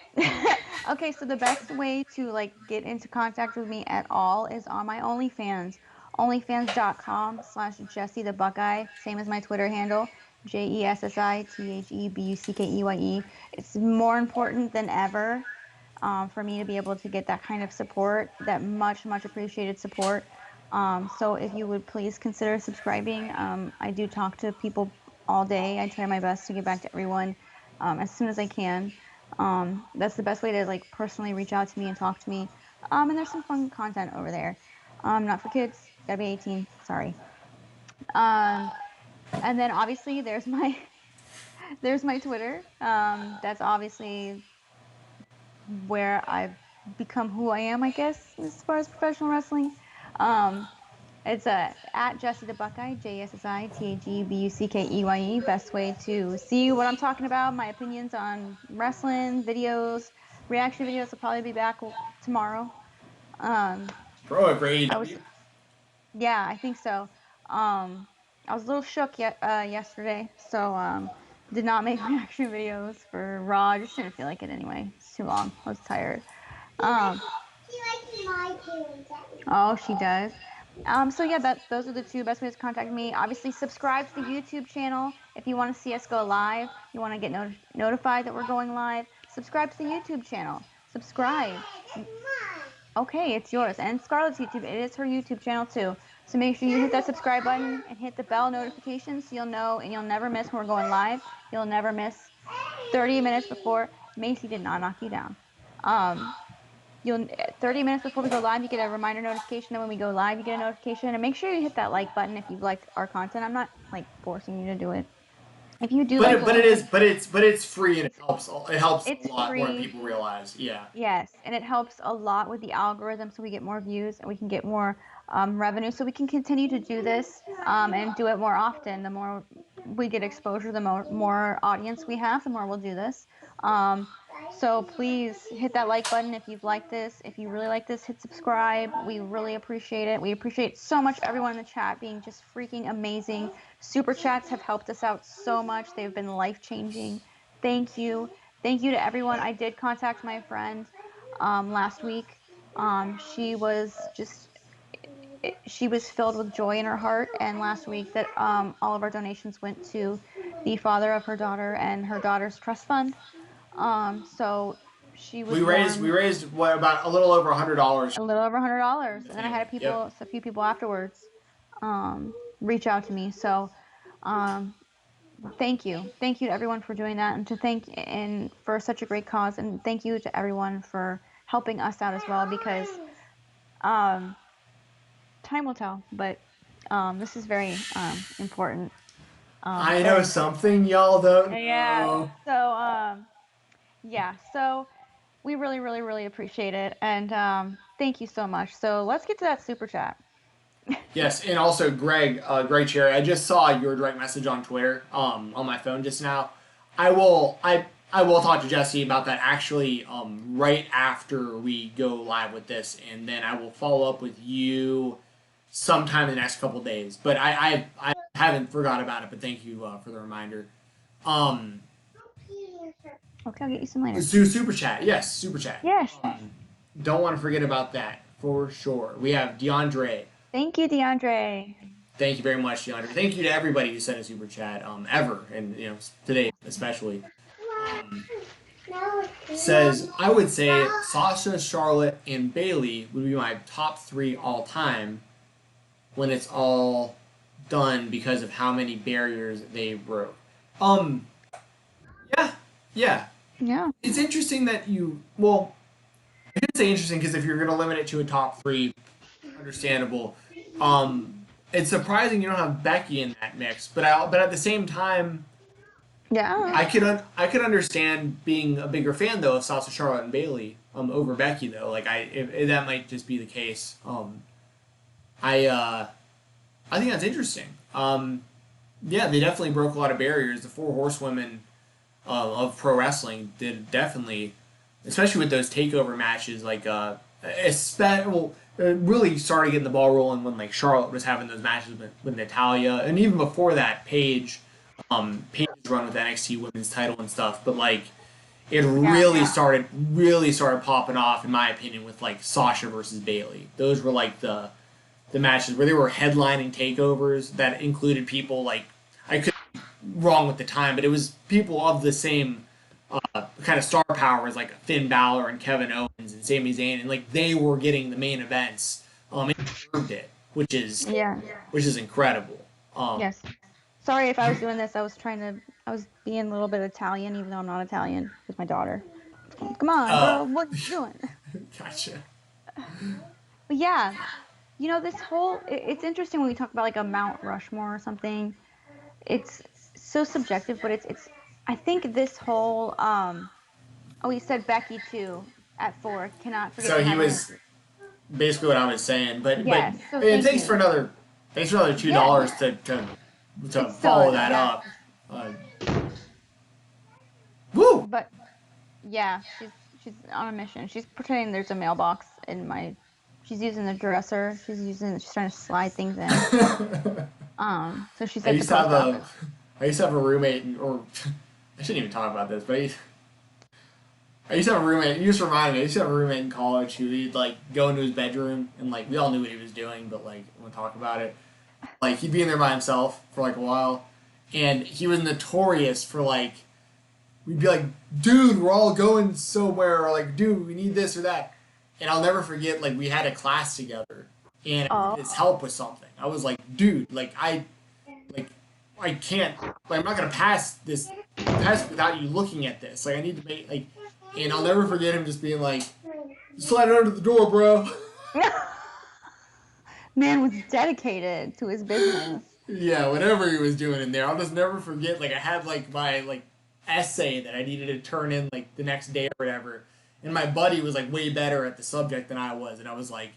Okay, so the best way to get into contact with me at all is on my OnlyFans. OnlyFans.com/Jessi the Buckeye, same as my Twitter handle, JESSITHEBUCKEYE. It's more important than ever for me to be able to get that kind of support, that much appreciated support. So if you would please consider subscribing. I do talk to people all day. I try my best to get back to everyone as soon as I can. That's the best way to personally reach out to me and talk to me. And there's some fun content over there. Not for kids. Gotta be 18. Sorry. And then obviously there's my Twitter. That's obviously where I've become who I am, I guess, as far as professional wrestling. It's at Jessi the Buckeye, JSSITAGBUCKEYE. Best way to see what I'm talking about, my opinions on wrestling, videos, reaction videos will probably be back tomorrow. Bro, for AEW? Yeah, I think so. I was a little shook yesterday, so did not make reaction videos for Raw. I just didn't feel like it anyway. It's too long. I was tired. She likes my parents. Oh, she does. So yeah, those are the two best ways to contact me. Obviously, subscribe to the YouTube channel if you want to see us go live. You want to get notified that we're going live. Subscribe to the YouTube channel. Subscribe. Okay, it's yours. And Scarlett's YouTube, it is her YouTube channel too. So make sure you hit that subscribe button and hit the bell notification so you'll know and you'll never miss when we're going live. You'll never miss 30 minutes before. Macy did not knock you down. 30 minutes before we go live, you get a reminder notification. Then when we go live, you get a notification. And make sure you hit that like button if you've liked our content. I'm not like forcing you to do it. If you do, but it's free and it helps a lot free. more than people realize. Yeah. Yes, and it helps a lot with the algorithm, so we get more views and we can get more revenue, so we can continue to do this and do it more often. The more we get exposure, the more audience we have, the more we'll do this. So please hit that like button if you've liked this. If you really like this, hit subscribe. We really appreciate it. We appreciate so much everyone in the chat being just freaking amazing. Super chats have helped us out so much. They've been life-changing. Thank you. Thank you to everyone. I did contact my friend last week. She was filled with joy in her heart, and last week that all of our donations went to the father of her daughter and her daughter's trust fund. So she was. We raised what, about a little over $100. A little over $100, and then I had a few people afterwards reach out to me. So thank you to everyone for doing that, and for such a great cause, and thank you to everyone for helping us out as well, because time will tell, but this is very important. I know something y'all don't know. Yeah. So we really appreciate it, and thank you so much. So let's get to that super chat. Yes, and also Greg Cherry, I just saw your direct message on Twitter on my phone just now. I will talk to Jessi about that actually right after we go live with this, and then I will follow up with you sometime in the next couple days. But I haven't forgot about it, but thank you for the reminder. Okay, I'll get you some later. Super chat. Yes, super chat. Yes. Don't want to forget about that for sure. We have DeAndre. Thank you, DeAndre. Thank you very much, DeAndre. Thank you to everybody who sent a super chat ever, and today especially. Says, I would say Sasha, Charlotte, and Bayley would be my top 3 all time when it's all done because of how many barriers they broke. Yeah. It's interesting that I didn't say interesting because if you're going to limit it to a top 3, understandable. It's surprising you don't have Becky in that mix, but at the same time, yeah, I could understand being a bigger fan though of Sasha, Charlotte, and Bayley over Becky though. Like if that might just be the case. I think that's interesting. Yeah, they definitely broke a lot of barriers. The 4 horsewomen of pro wrestling did definitely, especially with those takeover matches. Like it really started getting the ball rolling when like Charlotte was having those matches with Natalya, and even before that, Paige's run with NXT Women's Title and stuff. But like, it really started popping off, in my opinion, with like Sasha versus Bayley. Those were like the matches where they were headlining takeovers that included people like, I could be wrong with the time, but it was people of the same kind of star power as like Finn Balor and Kevin Owens and Sami Zayn, and like they were getting the main events and deserved it, which is incredible. Yes. Sorry if I was doing this. I was being a little bit Italian, even though I'm not Italian, with my daughter. Come on, girl, what are you doing? Gotcha. But yeah, this whole, it's interesting when we talk about like a Mount Rushmore or something. it's so subjective, but it's I think this whole oh, you said Becky too at 4. Cannot forget So to he have was energy. basically what I was saying, but Yes. So and thank thanks for you. another Yeah. $2 to It's still follow that yeah. up. Uh, woo! But yeah, she's on a mission. She's pretending there's a mailbox in my. She's using the dresser. She's trying to slide things in. So she's I at the used to have post a office. I used to have a roommate, or I shouldn't even talk about this, but I used to have a roommate. You just reminded me. I used to have a roommate in college who he'd like go into his bedroom and like we all knew what he was doing, but like when we talk about it, like he'd be in there by himself for like a while, and he was notorious for like we'd be like, dude, we're all going somewhere, or like, dude, we need this or that, and I'll never forget like we had a class together, and I needed his Oh. help with something. I was like, dude, like I can't, like I'm not gonna pass this test without you looking at this. Like I need to make like, and I'll never forget him just being like, slide it under the door, bro. Man was dedicated to his business. Yeah, whatever he was doing in there, I'll just never forget. Like I had like my like essay that I needed to turn in like the next day or whatever, and my buddy was like way better at the subject than I was, and I was like,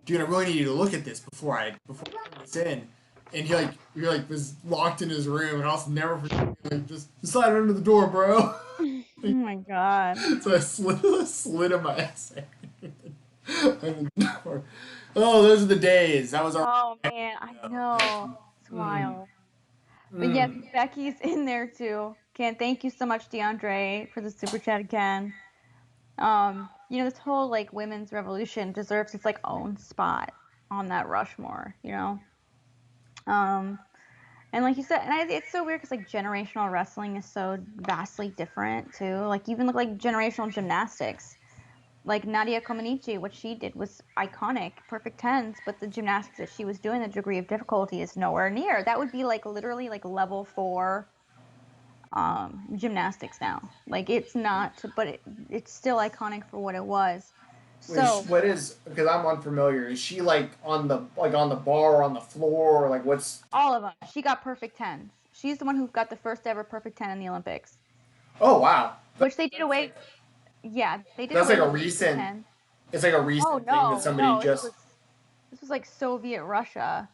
dude, I really need you to look at this before I turn this in. And he like was locked in his room, and I'll also never forget like just slide it under the door, bro. Oh my god. So I slid in my essay. Under the door. Oh, those are the days. That was our. Oh man, I know. It's Mm, wild. But yes, mm. Becky's in there too. Ken, thank you so much, DeAndre, for the super chat again. This whole like women's revolution deserves its like own spot on that Rushmore, you know? Um, and like you said, it's so weird because like generational wrestling is so vastly different too. Like even look like generational gymnastics. Like Nadia Comaneci, what she did was iconic, perfect tens, but the gymnastics that she was doing, the degree of difficulty is nowhere near. That would be like literally like level 4 gymnastics now. Like it's not, but it's still iconic for what it was. So What is because I'm unfamiliar. Is she like on the bar or on the floor or like what's? all of them, she got perfect tens. She's the one who got the first ever perfect 10 in the Olympics, Oh wow, which they did away. Yeah, they did that's away like a with the perfect recent. 10. It's like a Oh recent thing that no, somebody no, just. this was like Soviet Russia.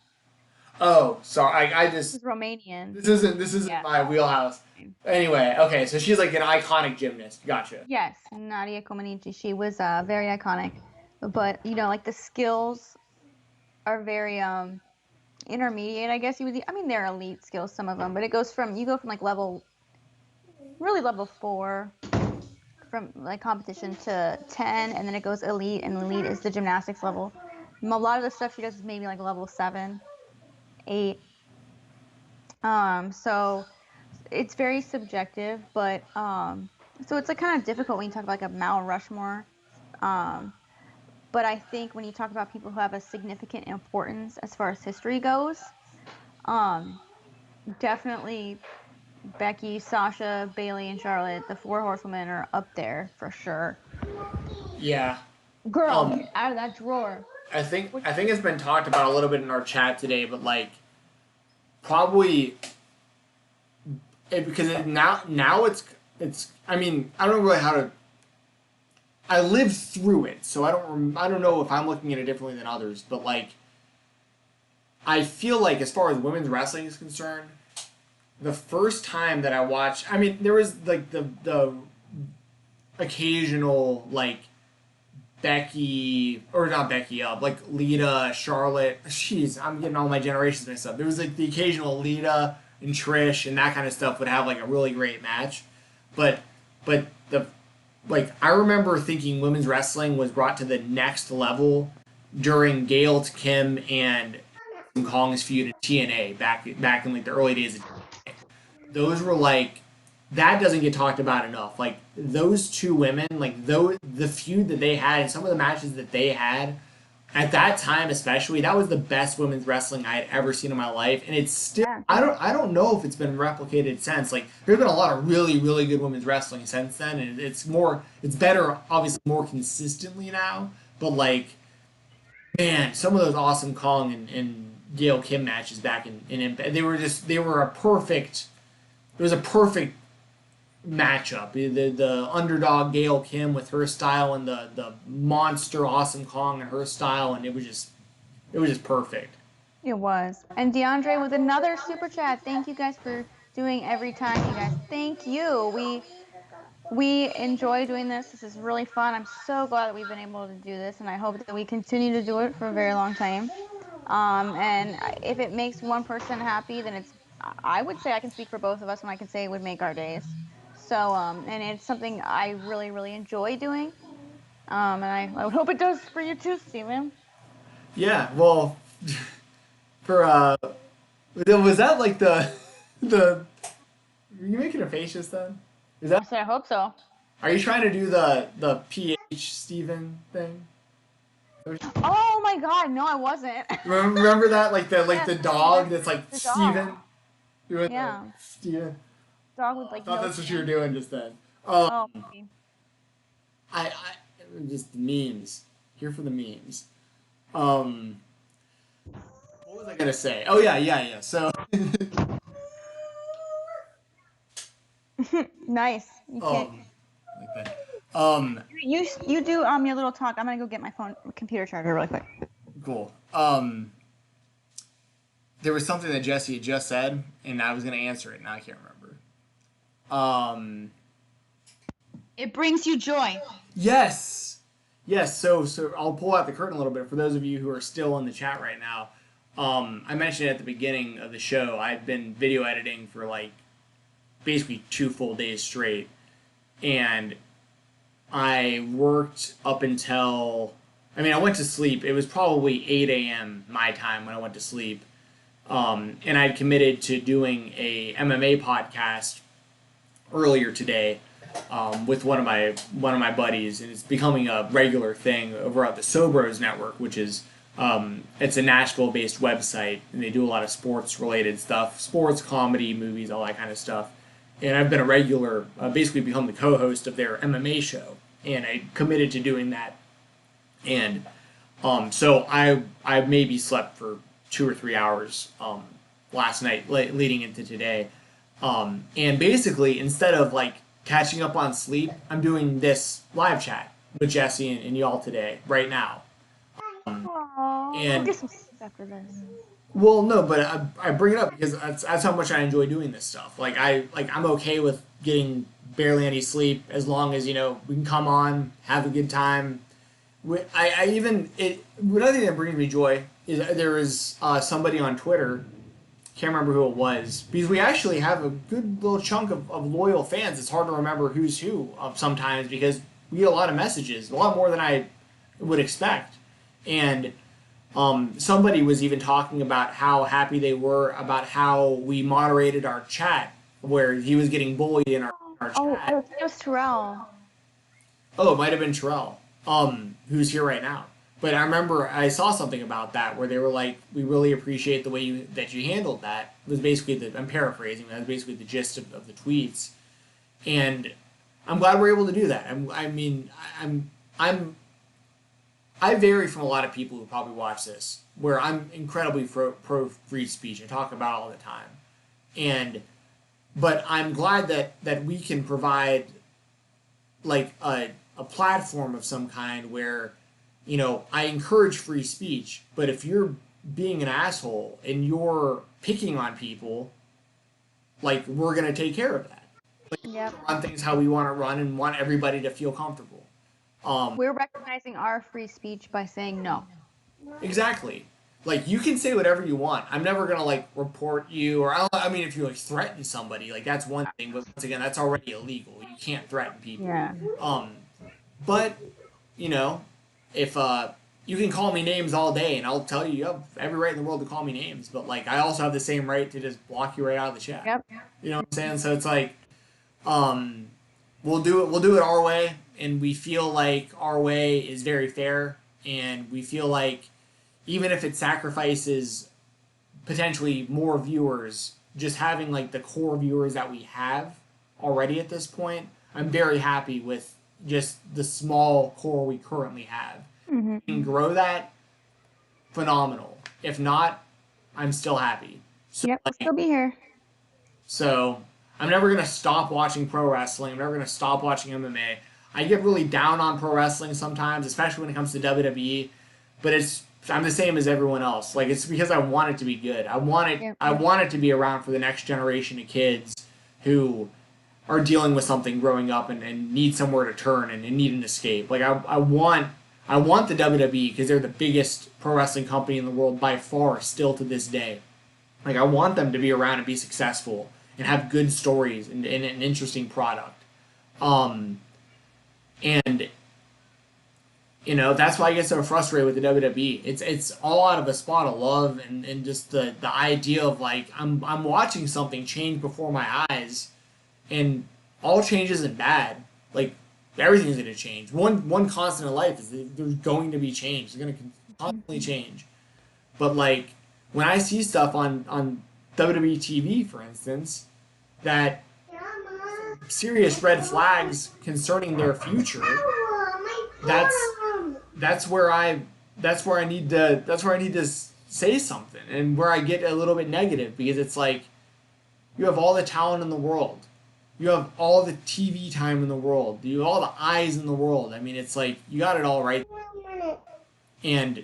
Oh, sorry. I This just was Romanian. this isn't Yeah. my wheelhouse. Anyway, okay, so she's like an iconic gymnast. Gotcha. Yes, Nadia Comaneci. She was very iconic, but like the skills are very intermediate. I guess you would. I mean, they're elite skills, some of them, but you go from like level 4 from like competition to 10, and then it goes elite, and elite is the gymnastics level. A lot of the stuff she does is maybe like level 7, 8. So it's very subjective, but so it's like kind of difficult when you talk about like a Mount Rushmore. Um, but I think when you talk about people who have a significant importance as far as history goes, um, definitely Becky, Sasha, Bailey, and Charlotte, the 4 horsewomen are up there for sure. Yeah. Girl, Um, get out of that drawer. I think it's been talked about a little bit in our chat today, but like probably because now it's. I mean, I don't know really how to. I lived through it, so I don't know if I'm looking at it differently than others, but like I feel like as far as women's wrestling is concerned, the first time that I watched, I mean, there was like the occasional like Becky or not Becky up, like Lita, Charlotte. Jeez, I'm getting all my generations mixed up. There was like the occasional Lita and Trish and that kind of stuff would have like a really great match, but the like I remember thinking women's wrestling was brought to the next level during Gail Kim and Kong's feud in TNA back in like the early days of TNA. Those were like that doesn't get talked about enough. Like those two women, like the feud that they had and some of the matches that they had at that time, especially, that was the best women's wrestling I had ever seen in my life. And it's still Yeah. I don't know if it's been replicated since. Like there's been a lot of really really good women's wrestling since then, and it's better obviously more consistently now. But like man, some of those awesome Kong and Gail Kim matches back in Impact. They were a perfect. It was a perfect matchup. The underdog Gail Kim with her style and the monster Awesome Kong and her style, and it was just perfect. It was. And DeAndre with another super chat. Thank you guys for doing every time, you guys. Thank you. We enjoy doing this. This is really fun. I'm so glad that we've been able to do this, and I hope that we continue to do it for a very long time. And if it makes one person happy, then I would say I can speak for both of us, and I can say it would make our days. So, and it's something I really, really enjoy doing. And I hope it does for you too, Steven. Yeah, well, for was that like the were you making a face just then? Is that? I hope so. Are you trying to do the PH Steven thing? Oh my God, no, I wasn't. Remember that like the dog that's like The dog. Steven? Yeah. Steven. Dog with like. I thought no that's what you were skin. doing just then. Oh. Okay. I just memes. Here for the memes. What was I gonna say? Oh yeah. So Nice. You can't. like that. You do your little talk. I'm gonna go get my computer charger really quick. Cool. There was something that Jessi had just said, and I was gonna answer it, and I can't remember. It brings you joy. Yes. So I'll pull out the curtain a little bit for those of you who are still in the chat right now. I mentioned at the beginning of the show, I've been video editing for like basically 2 full days straight, and I worked up until, I went to sleep. It was probably 8 a.m. my time when I went to sleep. And I'd committed to doing a MMA podcast earlier today with one of my buddies, and it's becoming a regular thing over at the Sobros Network, which is it's a Nashville-based website, and they do a lot of sports-related stuff, sports, comedy, movies, all that kind of stuff. And I've been a regular, basically become the co-host of their MMA show, and I committed to doing that. And so I maybe slept for 2 or 3 hours last night leading into today. And basically, instead of like catching up on sleep, I'm doing this live chat with Jessi and y'all today, right now. Aww. And I'll get some sleep after this. well, no, but I bring it up because that's how much I enjoy doing this stuff. I'm okay with getting barely any sleep as long as we can come on, have a good time. Another thing that brings me joy is there is somebody on Twitter, can't remember who it was, because we actually have a good little chunk of loyal fans. It's hard to remember who's who sometimes because we get a lot of messages, a lot more than I would expect. And somebody was even talking about how happy they were about how we moderated our chat, where he was getting bullied in our chat. Oh, it was Terrell. Oh, it might have been Terrell, who's here right now. But I remember I saw something about that where they were like, "We really appreciate the way that you handled that." It was basically I'm paraphrasing. That was basically the gist of the tweets, and I'm glad we're able to do that. I vary from a lot of people who probably watch this, where I'm incredibly pro free speech. I talk about it all the time, but I'm glad that we can provide like a platform of some kind where, I encourage free speech, but if you're being an asshole and you're picking on people, like, we're gonna take care of that. Yep. Run things how we want to run and want everybody to feel comfortable. We're recognizing our free speech by saying no. Exactly. Like, you can say whatever you want. I'm never gonna like report you, or if you like threaten somebody, like that's one thing. But once again, that's already illegal. You can't threaten people. Yeah. But if you can call me names all day, and I'll tell you have every right in the world to call me names. But like, I also have the same right to just block you right out of the chat. Yep. You know what I'm saying? So it's like, we'll do it our way, and we feel like our way is very fair, and we feel like even if it sacrifices potentially more viewers, just having like the core viewers that we have already at this point, I'm very happy with just the small core we currently have. Mm-hmm. We can grow that, phenomenal. If not, I'm still happy. So, Yep, we'll still be here. So I'm never gonna stop watching pro wrestling. I'm never gonna stop watching MMA. I get really down on pro wrestling sometimes, especially when it comes to WWE. But I'm the same as everyone else. Like, it's because I want it to be good. I want it. Yep. I want it to be around for the next generation of kids who are dealing with something growing up and need somewhere to turn and need an escape. Like, I want the WWE because they're the biggest pro wrestling company in the world by far still to this day. Like, I want them to be around and be successful and have good stories and an interesting product. And you know, that's why I get so frustrated with the WWE. It's all out of a spot of love and just the idea of, like, I'm watching something change before my eyes, and all change isn't bad. Like, everything's going to change. One constant in life is that there's going to be change. It's going to constantly change. But, like, when I see stuff on WWE TV, for instance, that serious red flags concerning their future, that's where I need to say something, and where I get a little bit negative, because it's like, you have all the talent in the world, you have all the TV time in the world, you have all the eyes in the world. I mean, it's like, you got it all right, and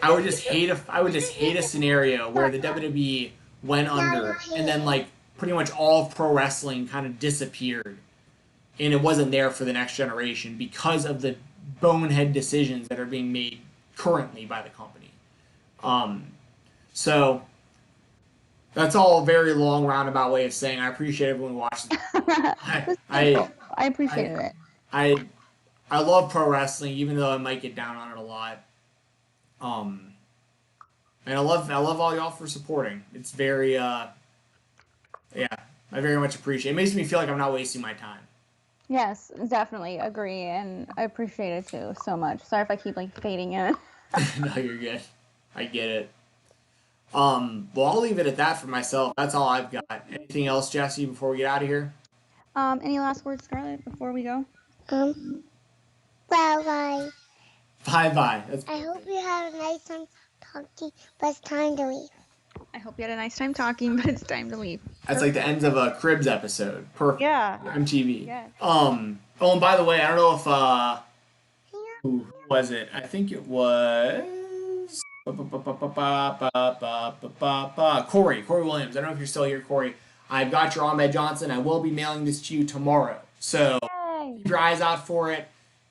I would just hate a scenario where the WWE went under, and then, like, pretty much all of pro wrestling kind of disappeared, and it wasn't there for the next generation because of the bonehead decisions that are being made currently by the company. So that's all a very long roundabout way of saying I appreciate everyone watching. I appreciated it. I love pro wrestling, even though I might get down on it a lot. And I love all y'all for supporting. It's very I very much appreciate it. It makes me feel like I'm not wasting my time. Yes, definitely agree, and I appreciate it too so much. Sorry if I keep, like, fading in. No, you're good. I get it. Well, I'll leave it at that for myself. That's all I've got. Anything else, Jessi, before we get out of here? Any last words, Scarlett, before we go? Bye-bye. Bye-bye. I hope you have a nice time talking, but it's time to leave. I hope you had a nice time talking, but it's time to leave. That's like the end of a Cribs episode. Perfect. Yeah. MTV. Yeah. Oh, and by the way, I don't know if who was it? I think it was Corey Williams. I don't know if you're still here, Corey. I've got your Ahmed Johnson. I will be mailing this to you tomorrow. So keep your eyes out for it.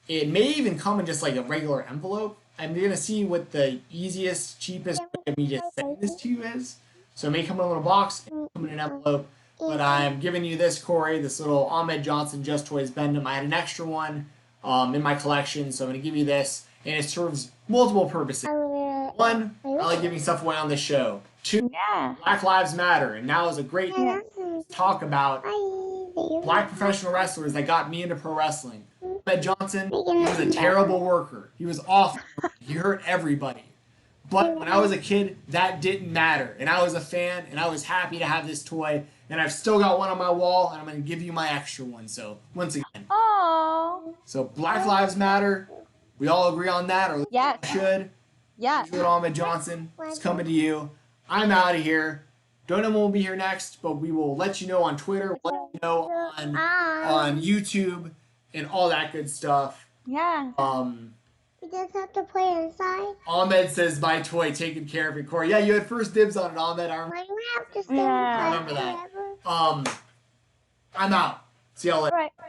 It may even come in just like a regular envelope. I'm going to see what the easiest, cheapest way of me just sending this to you is. So it may come in a little box, it may come in an envelope. But I'm giving you this, Corey, this little Ahmed Johnson Just Toys Bendham. I had an extra one in my collection, so I'm going to give you this. And it serves multiple purposes. One, I like giving stuff away on this show. Two, Black Lives Matter. And now is a great time to talk about black professional wrestlers that got me into pro wrestling. Ahmed Johnson, he was a terrible worker. He was awful. He hurt everybody. But when I was a kid, that didn't matter. And I was a fan, and I was happy to have this toy. And I've still got one on my wall, and I'm going to give you my extra one. So, once again. Oh. So, Black Lives Matter. We all agree on that, or yes. Should. Yes. Little Ahmed Johnson is coming to you. I'm out of here. Don't know when we'll be here next, but we will let you know on Twitter, let you know on YouTube, and all that good stuff. Yeah. We just have to play inside. Ahmed says, my toy, taking care of it, Corey. Yeah, you had first dibs on it, Ahmed. Why do we have to stay I inside remember that. forever? I'm out. See y'all later. Right.